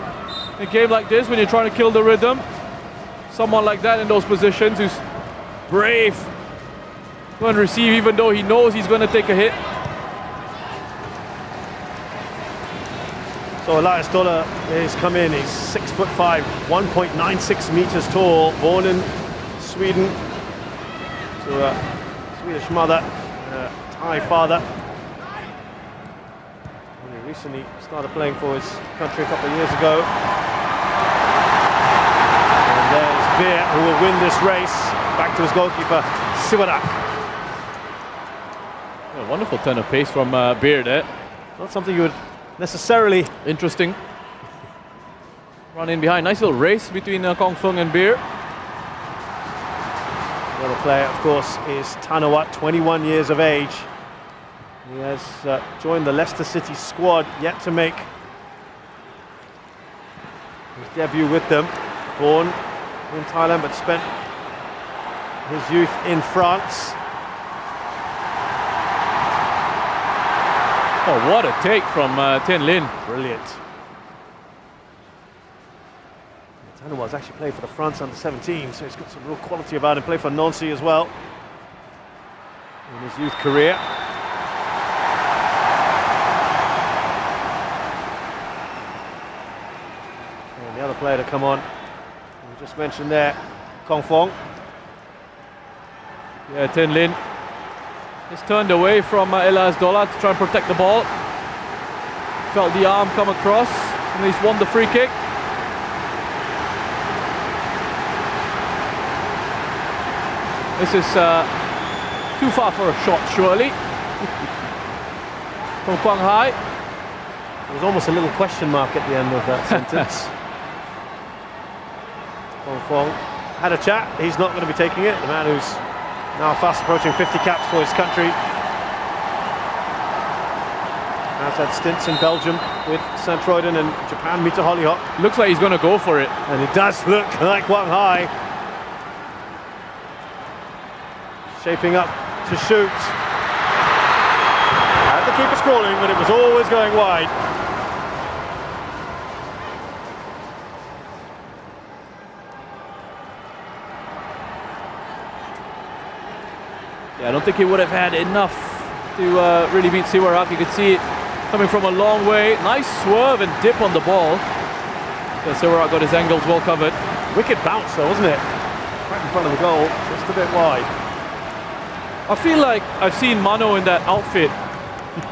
Speaker 2: In a game like this, when you're trying to kill the rhythm, someone like that in those positions who's brave, going to receive even though he knows he's going to take a hit.
Speaker 1: So Elias Dollar has come in. He's 6'5", 1.96 meters tall, born in Sweden to a Swedish mother, Thai father. He recently started playing for his country a couple of years ago. And there's Beer, who will win this race. Back to his goalkeeper, Sivarak.
Speaker 2: A wonderful turn of pace from Beer there.
Speaker 1: Not something you would necessarily.
Speaker 2: Interesting. Run in behind. Nice little race between Kong Fung and Beer.
Speaker 1: The other player, of course, is Tanawat, 21 years of age. He has joined the Leicester City squad, yet to make his debut with them. Born in Thailand, but spent his youth in France.
Speaker 2: Oh, what a take from Tin Lin.
Speaker 1: Brilliant. Tanawat's actually played for the France under-17, so he's got some real quality about him. Played for Nancy as well in his youth career. And the other player to come on, we just mentioned there, Kong Fong.
Speaker 2: Yeah, Tin Lin has turned away from Elias Dola to try and protect the ball. Felt the arm come across, and he's won the free kick. This is too far for a shot, surely. From Quang Hai.
Speaker 1: There was almost a little question mark at the end of that sentence. Kong Fong had a chat. He's not going to be taking it. The man who's now fast approaching 50 caps for his country. Has had stints in Belgium with St. Troiden and Japan, Mita Hollyhock.
Speaker 2: Looks like he's going to go for it.
Speaker 1: And it does look like Quang Hai. Shaping up to shoot. Had the keeper scrolling, but it was always going wide.
Speaker 2: Yeah, I don't think he would have had enough to really beat Siwarak. You could see it coming from a long way. Nice swerve and dip on the ball. So Siwarak got his angles well covered.
Speaker 1: Wicked bounce though, wasn't it? Right in front of the goal, just a bit wide.
Speaker 2: I feel like I've seen Mano in that outfit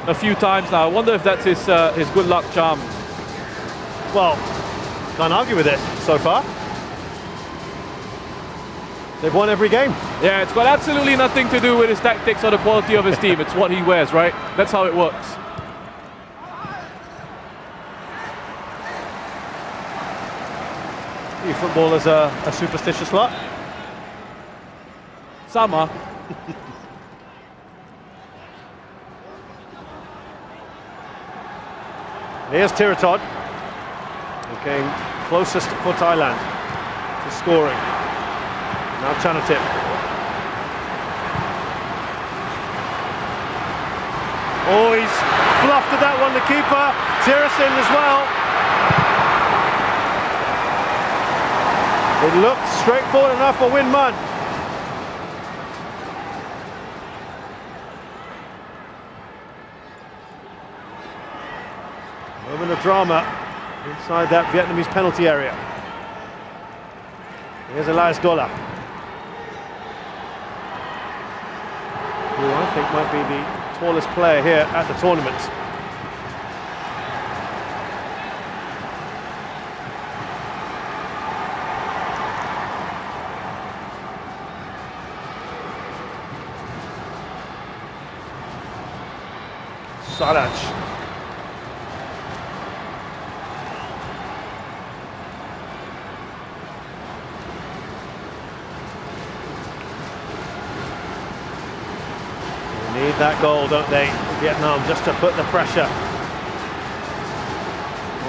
Speaker 2: a few times now. I wonder if that's his good luck charm.
Speaker 1: Well, can't argue with it so far. They've won every game.
Speaker 2: Yeah, it's got absolutely nothing to do with his tactics or the quality of his team. It's what he wears, right? That's how it works.
Speaker 1: You footballers are a superstitious lot.
Speaker 2: Sama.
Speaker 1: Here's Tiratod, who came closest for Thailand to scoring. Now Chanatip. Oh, he's bluffed at that one, the keeper. Tirasin as well. It looked straightforward enough for Win Mun. Moment of drama inside that Vietnamese penalty area. Here's Elias Dola, who I think might be the tallest player here at the tournament. Saraj. Need that goal, don't they, Vietnam, just to put the pressure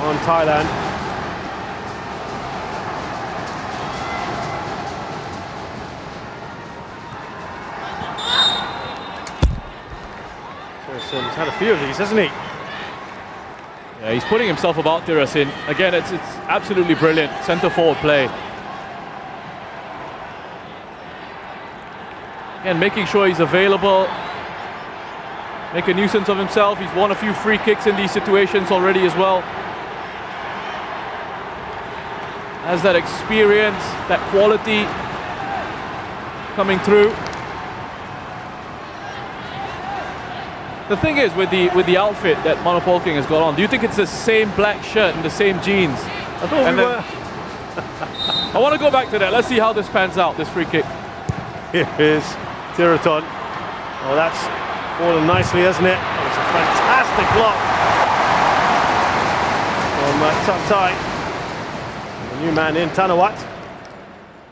Speaker 1: on Thailand. Tirasin. He's had a few of these, hasn't he?
Speaker 2: Yeah, he's putting himself about Tirasin. Again, it's absolutely brilliant. Centre forward play. Again, making sure he's available. Make a nuisance of himself. He's won a few free kicks in these situations already as well. Has that experience, that quality coming through. The thing is with the outfit that Manopolking has got on, do you think it's the same black shirt and the same jeans?
Speaker 1: I thought we were.
Speaker 2: I want to go back to that. Let's see how this pans out, this free kick.
Speaker 1: Here is Tiraton. Oh, that's fallen nicely, hasn't it? Oh, it's a fantastic block from Tuck. The new man in, Tanawat.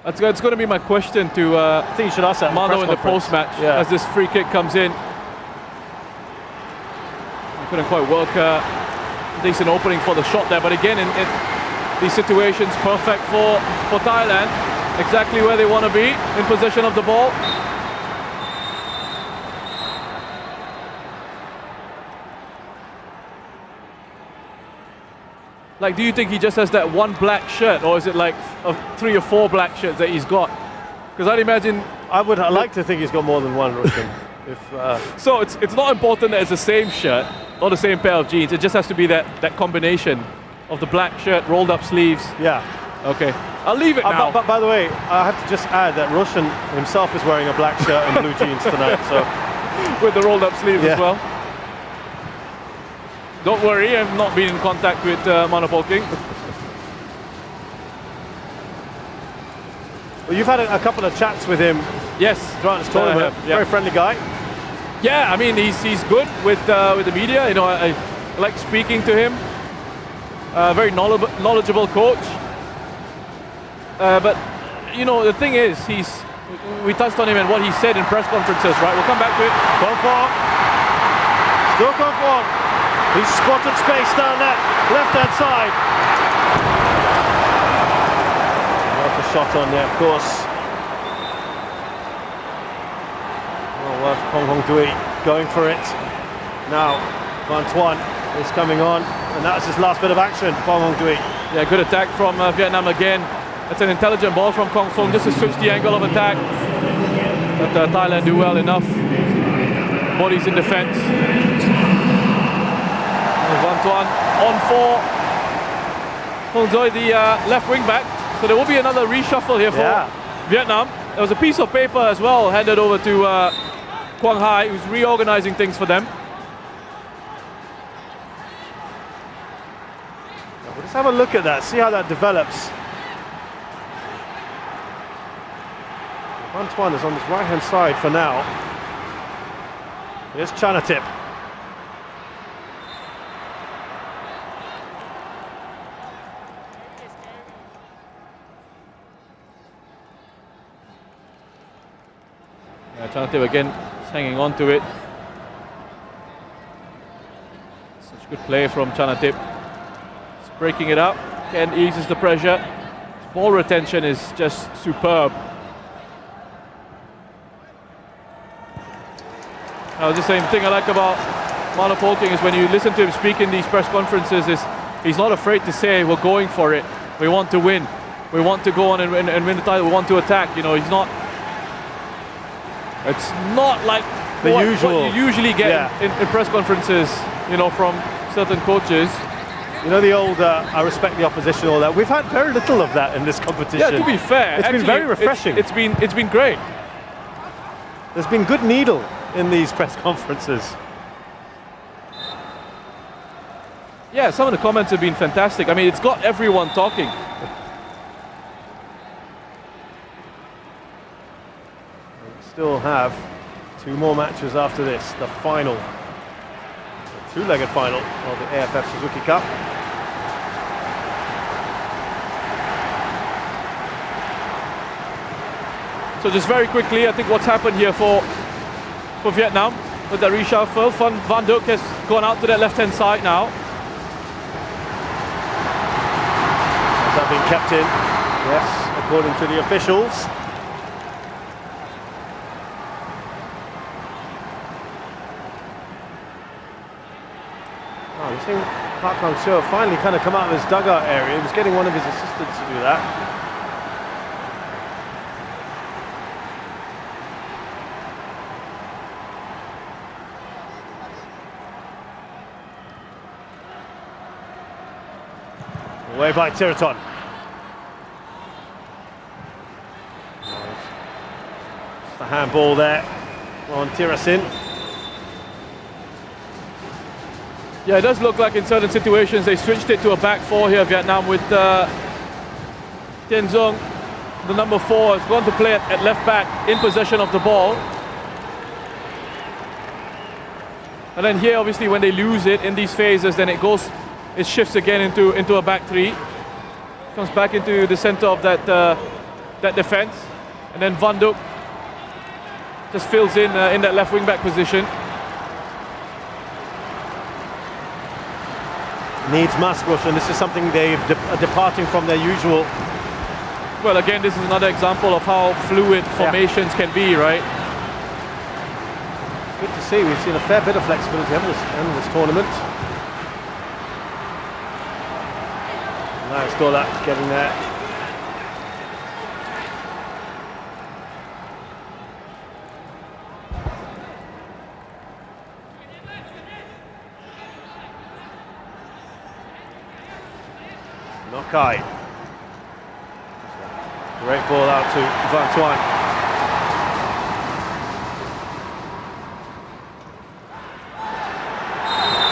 Speaker 2: That's going to be my question to
Speaker 1: I think you should ask that
Speaker 2: Mano in the post-match as this free kick comes in. He couldn't quite work a decent opening for the shot there, but again, in these situations, perfect for Thailand. Exactly where they want to be, in possession of the ball. Like, do you think he just has that one black shirt, or is it like 3 or 4 black shirts that he's got? Because I'd imagine...
Speaker 1: I would like to think he's got more than one, Roshan.
Speaker 2: So it's not important that it's the same shirt or the same pair of jeans. It just has to be that combination of the black shirt, rolled up sleeves.
Speaker 1: Yeah.
Speaker 2: Okay. I'll leave it now.
Speaker 1: But by the way, I have to just add that Roshan himself is wearing a black shirt and blue jeans tonight. So
Speaker 2: with the rolled up sleeves as well. Don't worry, I've not been in contact with Manopolking.
Speaker 1: Well, you've had a couple of chats with him.
Speaker 2: Yes,
Speaker 1: throughout this tournament. Very friendly guy.
Speaker 2: Yeah, I mean he's good with the media. You know, I like speaking to him. Very knowledgeable coach. But you know, the thing is, we touched on him and what he said in press conferences. Right, we'll come back to it.
Speaker 1: Konfong. Still Konfong. He's spotted space down that left-hand side. What a shot on there, of course. Well, Kong Hong Dui going for it. Now, Van Tuan is coming on, and that's his last bit of action, Kong Hong Dui.
Speaker 2: Yeah, good attack from Vietnam again. That's an intelligent ball from Kong Fong, just to switch the angle of attack. But Thailand do well enough. Bodies in defense. Van Tuan on for Hong Dui, the left wing back. So there will be another reshuffle here for Vietnam. There was a piece of paper as well handed over to Quang Hai, who's reorganizing things for them.
Speaker 1: We'll just have a look at that, see how that develops. Van Tuan is on his right-hand side for now. Here's Chanatip.
Speaker 2: Chanatip again hanging on to it. Such good play from Chanatip. He's breaking it up. Ken eases the pressure. His ball retention is just superb. Now, the same thing I like about Manopolking is when you listen to him speak in these press conferences, is he's not afraid to say, we're going for it. We want to win. We want to go on and win the title. We want to attack. You know, he's not... It's not like what you usually get in press conferences, you know, from certain coaches.
Speaker 1: You know, the old, I respect the opposition, all that. We've had very little of that in this competition.
Speaker 2: Yeah, to be fair.
Speaker 1: It's been very refreshing.
Speaker 2: It's been great.
Speaker 1: There's been good needle in these press conferences.
Speaker 2: Yeah, some of the comments have been fantastic. I mean, it's got everyone talking.
Speaker 1: Still have 2 more matches after this, the final, the 2-legged final of the AFF Suzuki Cup.
Speaker 2: So just very quickly, I think what's happened here for Vietnam with the reshuffle, Van Dijk has gone out to that left-hand side now.
Speaker 1: Has that been kept in? Yes, according to the officials. Oh, we've seen Park Hang-seo finally kind of come out of his dugout area. He was getting one of his assistants to do that. Away by Tiraton. Just a handball there on Tirasin.
Speaker 2: Yeah, it does look like in certain situations they switched it to a back four here, Vietnam, with Tien Dung, the number 4, is going to play at left back in possession of the ball. And then here, obviously, when they lose it in these phases, then it shifts again into a back 3. Comes back into the center of that defense, and then Van Duk just fills in that left wing back position.
Speaker 1: Needs must, and this is something they're departing from their usual.
Speaker 2: Well, again, this is another example of how fluid formations can be, right?
Speaker 1: Good to see. We've seen a fair bit of flexibility in this tournament. Nice Dola getting there. Nokai. Great ball out to Van Tuan.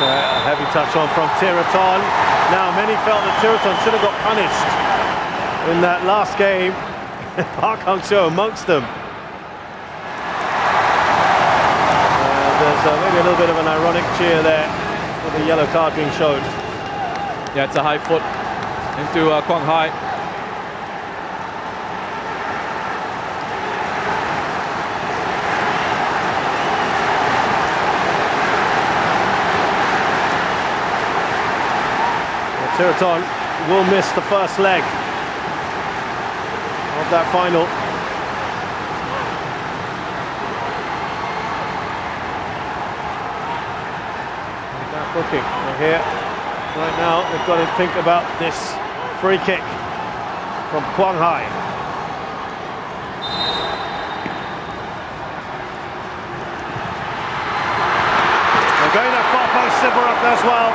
Speaker 1: A heavy touch on from Tiraton. Now many felt that Tiraton should have got punished in that last game. Park Hang-seo amongst them. There's maybe a little bit of an ironic cheer there for the yellow card being shown.
Speaker 2: Yeah, it's a high foot into Quang Hai.
Speaker 1: Tiraton will miss the first leg of that final. That booking here right now. They've got to think about this free kick from Quang Hai. They're going to far post Sibber up as well.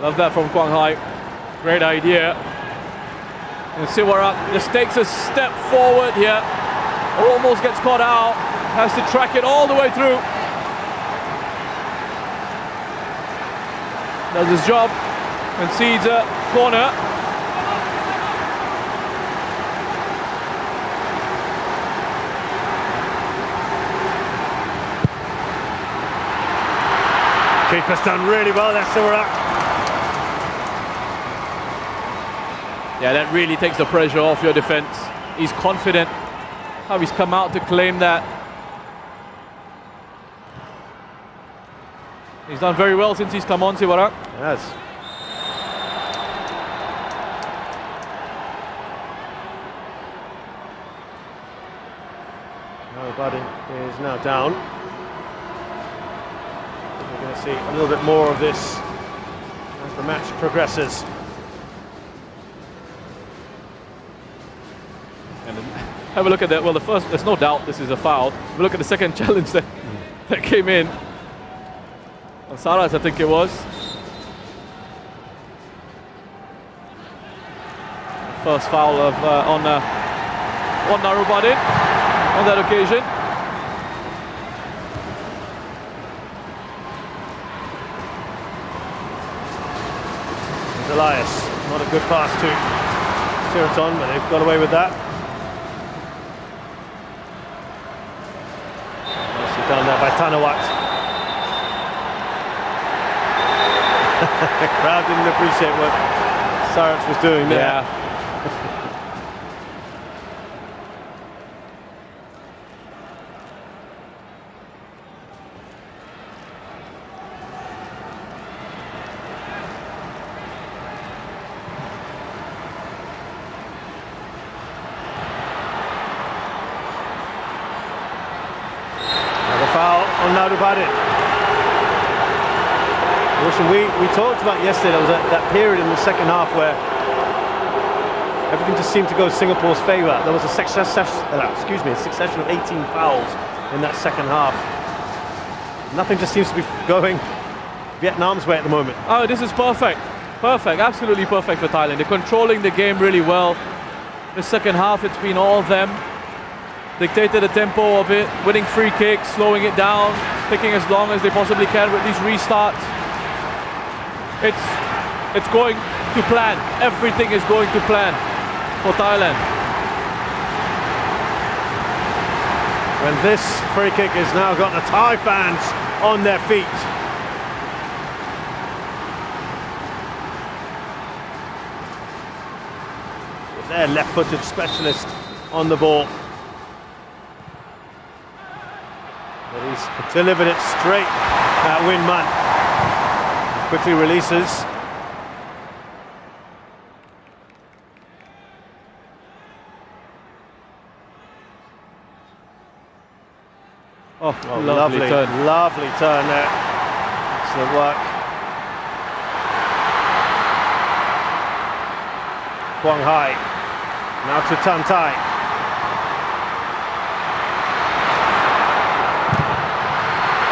Speaker 2: Love that from Quang Hai. Great idea. And Siwarak just takes a step forward here. Almost gets caught out. Has to track it all the way through. Does his job. Concedes a corner.
Speaker 1: Keeper's done really well there, Siwarak.
Speaker 2: Yeah, that really takes the pressure off your defense. He's confident how he's come out to claim that. He's done very well since he's come on, Siwarak.
Speaker 1: Yes. Nobody is now down. We're going to see a little bit more of this as the match progresses.
Speaker 2: Have a look at that. Well, the first, there's no doubt this is a foul. Have a look at the second challenge that came in. On Saras, I think it was. First foul of on Narubadin on that occasion.
Speaker 1: Elias, not a good pass to Tiraton, but they've got away with that. Nicely done there by Tanawat. The crowd didn't appreciate what Sarats was doing there.
Speaker 2: Yeah.
Speaker 1: on Narubadin. Listen, we talked about yesterday, there was that period in the second half where everything just seemed to go Singapore's favour. There was a succession of 18 fouls in that second half. Nothing just seems to be going Vietnam's way at the moment.
Speaker 2: Oh, this is perfect. Perfect, absolutely perfect for Thailand. They're controlling the game really well. The second half, it's been all of them. Dictated the tempo of it, winning free kicks, slowing it down, taking as long as they possibly can with these restarts. It's going to plan. Everything is going to plan for Thailand.
Speaker 1: And this free kick has now got the Thai fans on their feet. With their left-footed specialist on the ball. But he's delivered it straight at Win Man. Quickly releases.
Speaker 2: Oh, lovely turn.
Speaker 1: Lovely turn there. Excellent work. Quang Hai. Now to Tan Tai.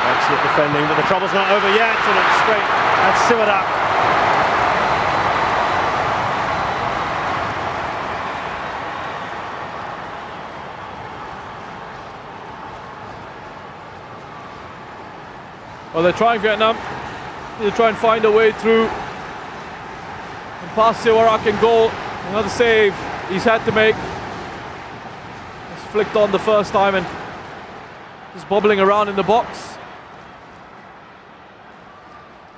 Speaker 1: Excellent defending, but the trouble's not over yet, and it's straight at Siwadak.
Speaker 2: Well, they're trying Vietnam. They try and find a way through. And past Siwadak and goal. Another save he's had to make. Just flicked on the first time and just bobbling around in the box.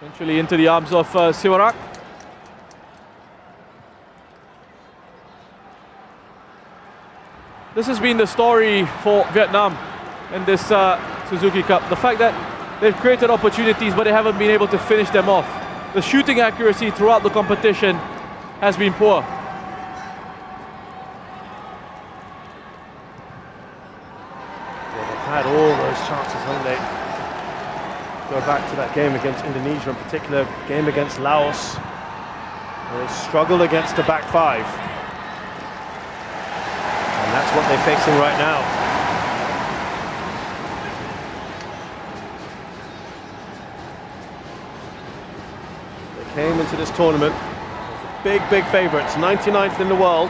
Speaker 2: Eventually into the arms of Siwadak. This has been the story for Vietnam in this Suzuki Cup. The fact that they've created opportunities, but they haven't been able to finish them off. The shooting accuracy throughout the competition has been poor.
Speaker 1: Yeah, they've had all those chances, haven't they? Go back to that game against Indonesia, in particular, game against Laos. They struggled against the back five. And that's what they're facing right now. Came into this tournament big favourites, 99th in the world,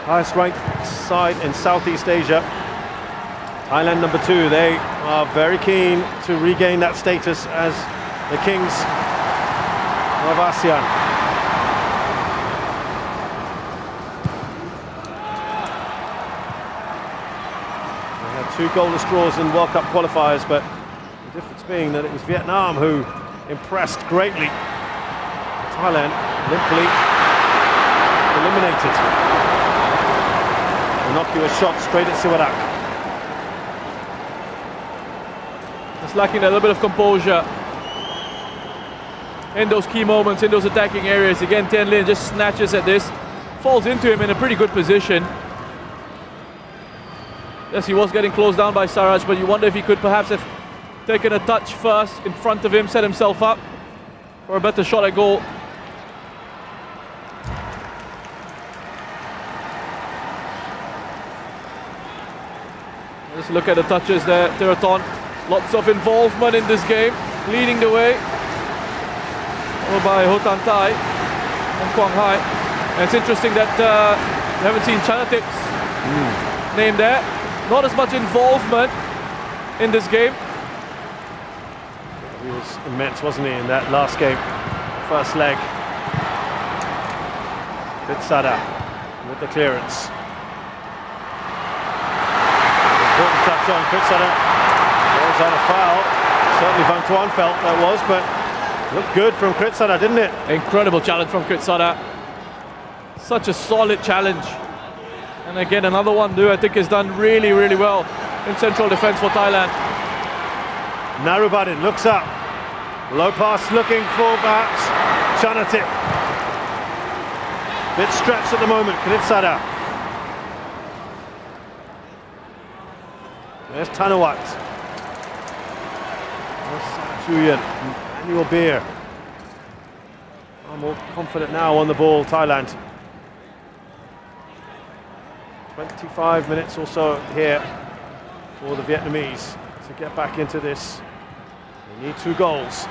Speaker 1: highest ranked side in Southeast Asia. Thailand number 2. They are very keen to regain that status as the kings of ASEAN. They had 2 goalless draws in World Cup qualifiers, but the difference being that it was Vietnam who impressed greatly. Thailand limply eliminated. Innocuous shot straight at Siwadak.
Speaker 2: Just lacking a little bit of composure in those key moments, in those attacking areas. Again, Tien Lin just snatches at this, falls into him in a pretty good position. Yes, he was getting closed down by Saraj, but you wonder if he could perhaps have taken a touch first in front of him, set himself up for a better shot at goal. Just look at the touches there, Theraton. Lots of involvement in this game, leading the way. Followed by Ho Tan Tai and Quang Hai. And it's interesting that we haven't seen Chanatip's name there. Not as much involvement in this game.
Speaker 1: He was immense, wasn't he, in that last game? First leg. Sada with the clearance. Important touch on Sada. Was on a foul. Certainly Van Tuan felt that was, but looked good from Sada, didn't it?
Speaker 2: Incredible challenge from Sada. Such a solid challenge. And again, another one who I think has done really well in central defence for Thailand.
Speaker 1: Narubadin looks up. Low pass looking for perhaps Chanatip. Bit stretched at the moment, Sada. There's Tanawat. Chuyen, Manuel Beer. I'm more confident now on the ball, Thailand. 25 minutes or so here for the Vietnamese to get back into this. They need 2 goals.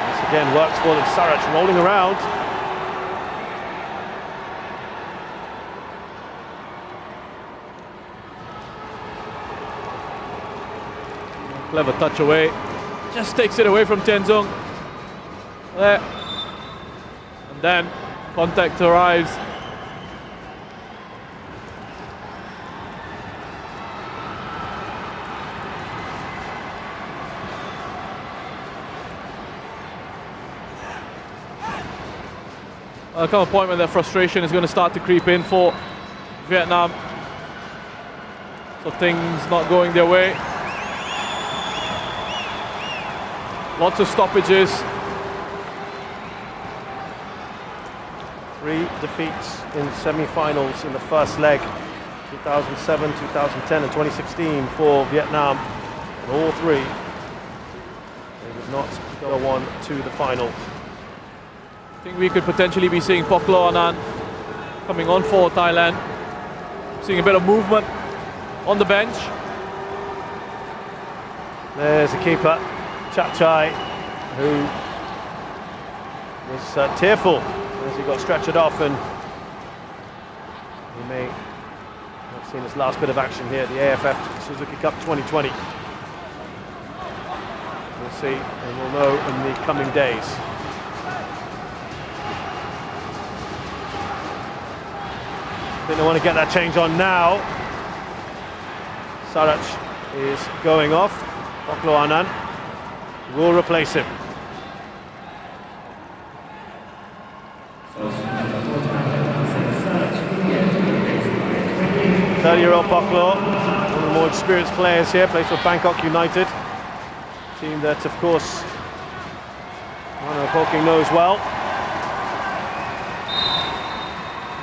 Speaker 1: Once again, works for them. Sarach rolling around.
Speaker 2: Clever touch away. Just takes it away from Tenzong. There. And then contact arrives. There'll come a point when that frustration is going to start to creep in for Vietnam. So things not going their way. Lots of stoppages.
Speaker 1: 3 defeats in semi-finals in the first leg. 2007, 2010 and 2016 for Vietnam. And all 3, they would not go on to the final.
Speaker 2: I think we could potentially be seeing Poklo Anand coming on for Thailand. Seeing a bit of movement on the bench.
Speaker 1: There's the keeper, Chapchai, who was tearful as he got stretchered off, and he may have seen his last bit of action here at the AFF Suzuki Cup 2020. We'll see, and we'll know in the coming days. I think they want to get that change on now. Sarach is going off. Poklo Anand will replace him. 30-year-old Poklo, one of the more experienced players here, plays for Bangkok United. Team that, of course, Mano Poking knows well.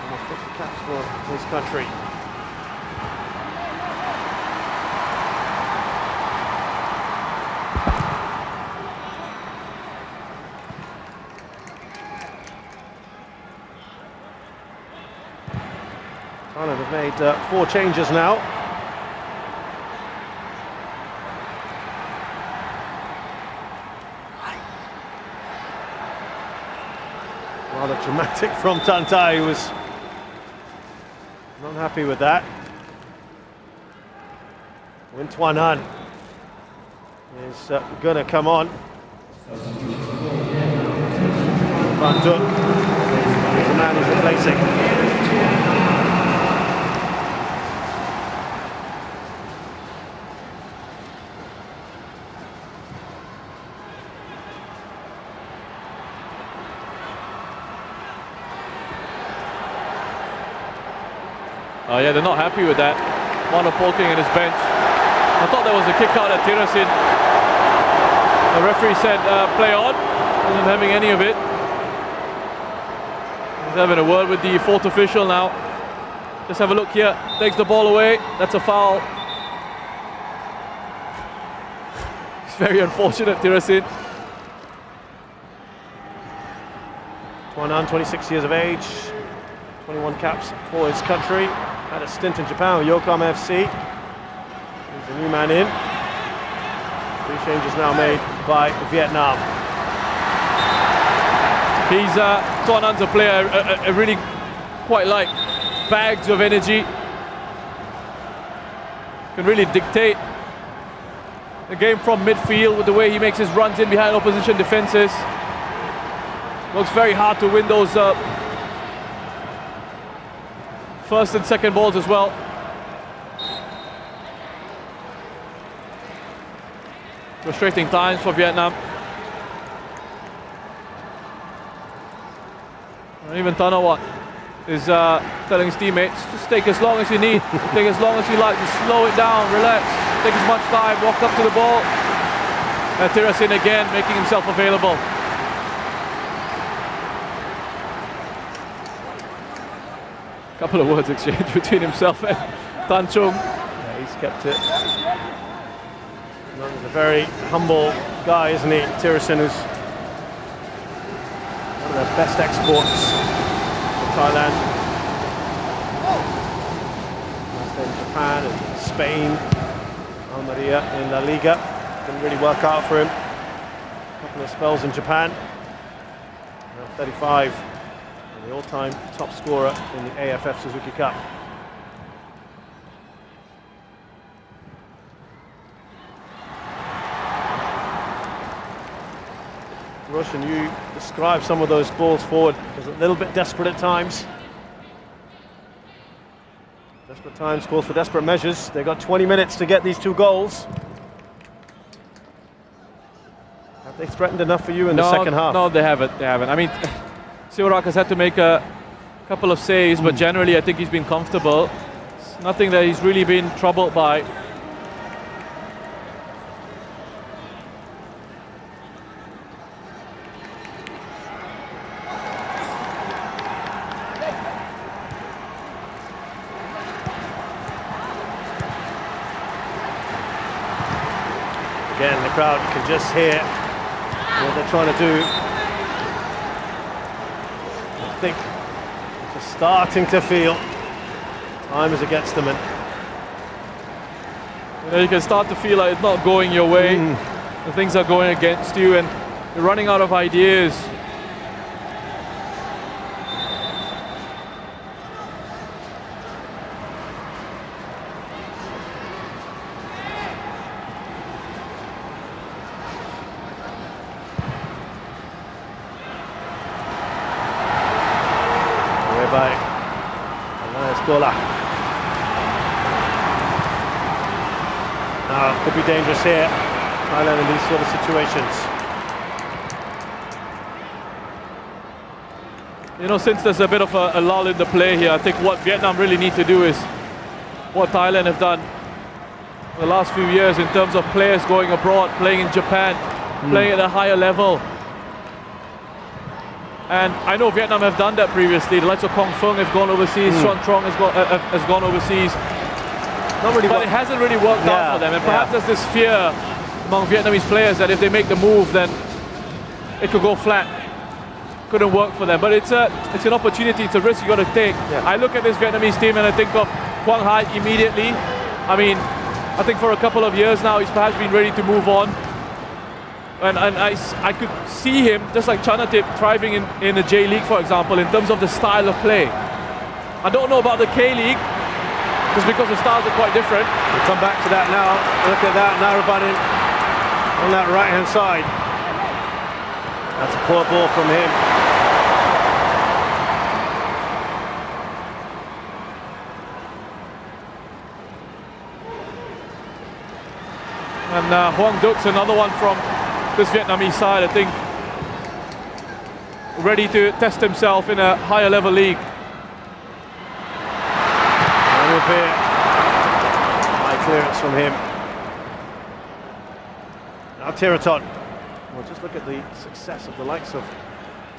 Speaker 1: Almost 50 caps for his country. Thailand have made 4 changes now. Rather dramatic from Tantai, who was not happy with that. Win Tuan Han is going to come on. Van Duk is the man he's replacing.
Speaker 2: Yeah, they're not happy with that. Mano Poking in his bench. I thought there was a kick out at Tirasin. The referee said play on. Wasn't having any of it. He's having a word with the 4th official now. Just have a look here. Takes the ball away. That's a foul. It's very unfortunate, Tirasin.
Speaker 1: Tuan Han, 26 years of age, 21 caps for his country. Had a stint in Japan with Yokohama FC. He's a new man in. 3 changes now made by Vietnam.
Speaker 2: He's Tuan Han's a player I really quite like. Bags of energy. Can really dictate the game from midfield with the way he makes his runs in behind opposition defenses. Works very hard to win those first and second balls as well. Frustrating times for Vietnam. And even Tanawat is telling his teammates, just take as long as you need, take as long as you like, just slow it down, relax, take as much time, walk up to the ball. And Tirasin again making himself available. Couple of words exchanged between himself and Tan Chung.
Speaker 1: Yeah, kept it. He's a very humble guy, isn't he? Tirasin, who's one of their best exports for Thailand. In Japan and Spain, Almeria in La Liga. Didn't really work out for him. A couple of spells in Japan. Now 35, and the all-time top scorer in the AFF Suzuki Cup. Roshan, you describe some of those balls forward as a little bit desperate at times. Desperate times calls for desperate measures. They've got 20 minutes to get these 2 goals. Have they threatened enough for you in the second half?
Speaker 2: No, they haven't. They haven't. I mean, Sivarak has had to make a couple of saves, but generally I think he's been comfortable. It's nothing that he's really been troubled by.
Speaker 1: Again, the crowd can just hear what they're trying to do. I think they're starting to feel time is against them. And
Speaker 2: you can start to feel like it's not going your way. And things are going against you, and you're running out of ideas.
Speaker 1: By Gola. Now, could be dangerous here. Thailand in these sort of situations.
Speaker 2: You know, since there's a bit of a lull in the play here, I think what Vietnam really need to do is what Thailand have done the last few years in terms of players going abroad, playing in Japan, playing at a higher level. And I know Vietnam have done that previously. The likes of Kong Fung have gone overseas, Xuan Trong has gone overseas.
Speaker 1: Not really,
Speaker 2: but it hasn't really worked out for them. And perhaps there's this fear among Vietnamese players that if they make the move, then it could go flat. Couldn't work for them. But it's an opportunity, it's a risk you got to take. I look at this Vietnamese team and I think of Quang Hai immediately. I mean, I think for a couple of years now he's perhaps been ready to move on. And I could see him, just like Chanatip, thriving in the J-League, for example, in terms of the style of play. I don't know about the K-League, just because the styles are quite different.
Speaker 1: We'll come back to that now. Look at that, Narabanin on that right-hand side. That's a poor ball from him.
Speaker 2: And Hoang Duc's another one from this Vietnamese side, I think, ready to test himself in a higher level league.
Speaker 1: High clearance from him. Now Tiraton. Well, just look at the success of the likes of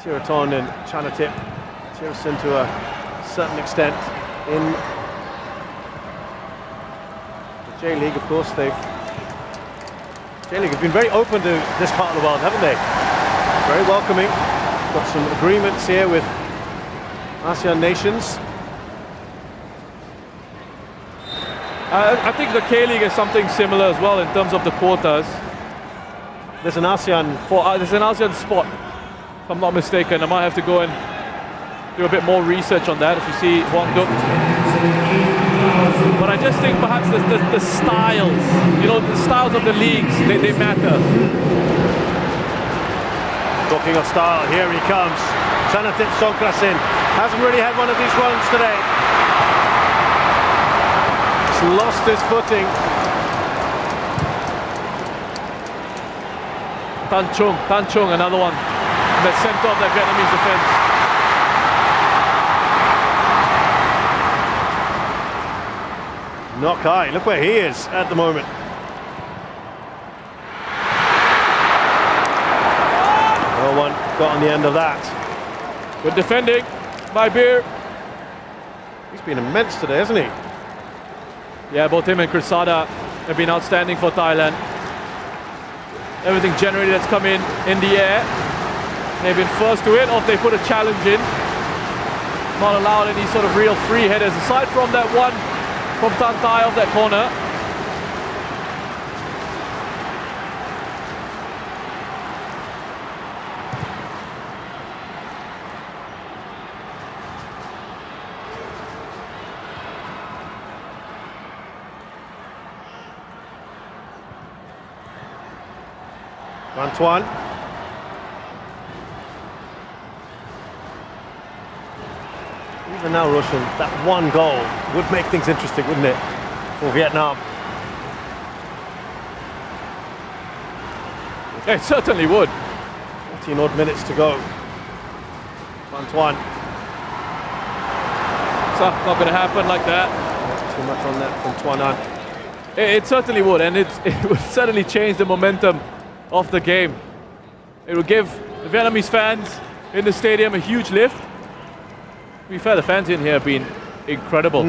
Speaker 1: Tiraton and Chanatip. Tirasin to a certain extent in the J-League, of course. J-League have been very open to this part of the world, haven't they? Very welcoming. Got some agreements here with ASEAN nations.
Speaker 2: I think the K-League is something similar as well in terms of the quotas.
Speaker 1: There's an ASEAN...
Speaker 2: there's an ASEAN spot, if I'm not mistaken. I might have to go and do a bit more research on that if you see Hoang Duc. But I just think perhaps the styles, you know, the styles of the leagues, they matter.
Speaker 1: Talking of style, here he comes. Chanatip Songkrasin hasn't really had one of these runs today. He's lost his footing.
Speaker 2: Tan Chung, another one that sent off that Vietnamese defense.
Speaker 1: Nok Hai, look where he is at the moment. No one got on the end of that.
Speaker 2: Good defending by Beer.
Speaker 1: He's been immense today, hasn't he?
Speaker 2: Yeah, both him and Krisada have been outstanding for Thailand. Everything generated that's come in the air. They've been first to it, or if they put a challenge in. Not allowed any sort of real free headers, aside from that one from Tan Thai off that corner.
Speaker 1: Antoine. Even now, Roshan, that one goal would make things interesting, wouldn't it, for Vietnam?
Speaker 2: It certainly would.
Speaker 1: 14 odd minutes to go. Antoine.
Speaker 2: So, not going to happen like that.
Speaker 1: Too much on that from Tuan.
Speaker 2: It certainly would, and it would certainly change the momentum of the game. It would give the Vietnamese fans in the stadium a huge lift. To be fair, the fans in here have been incredible.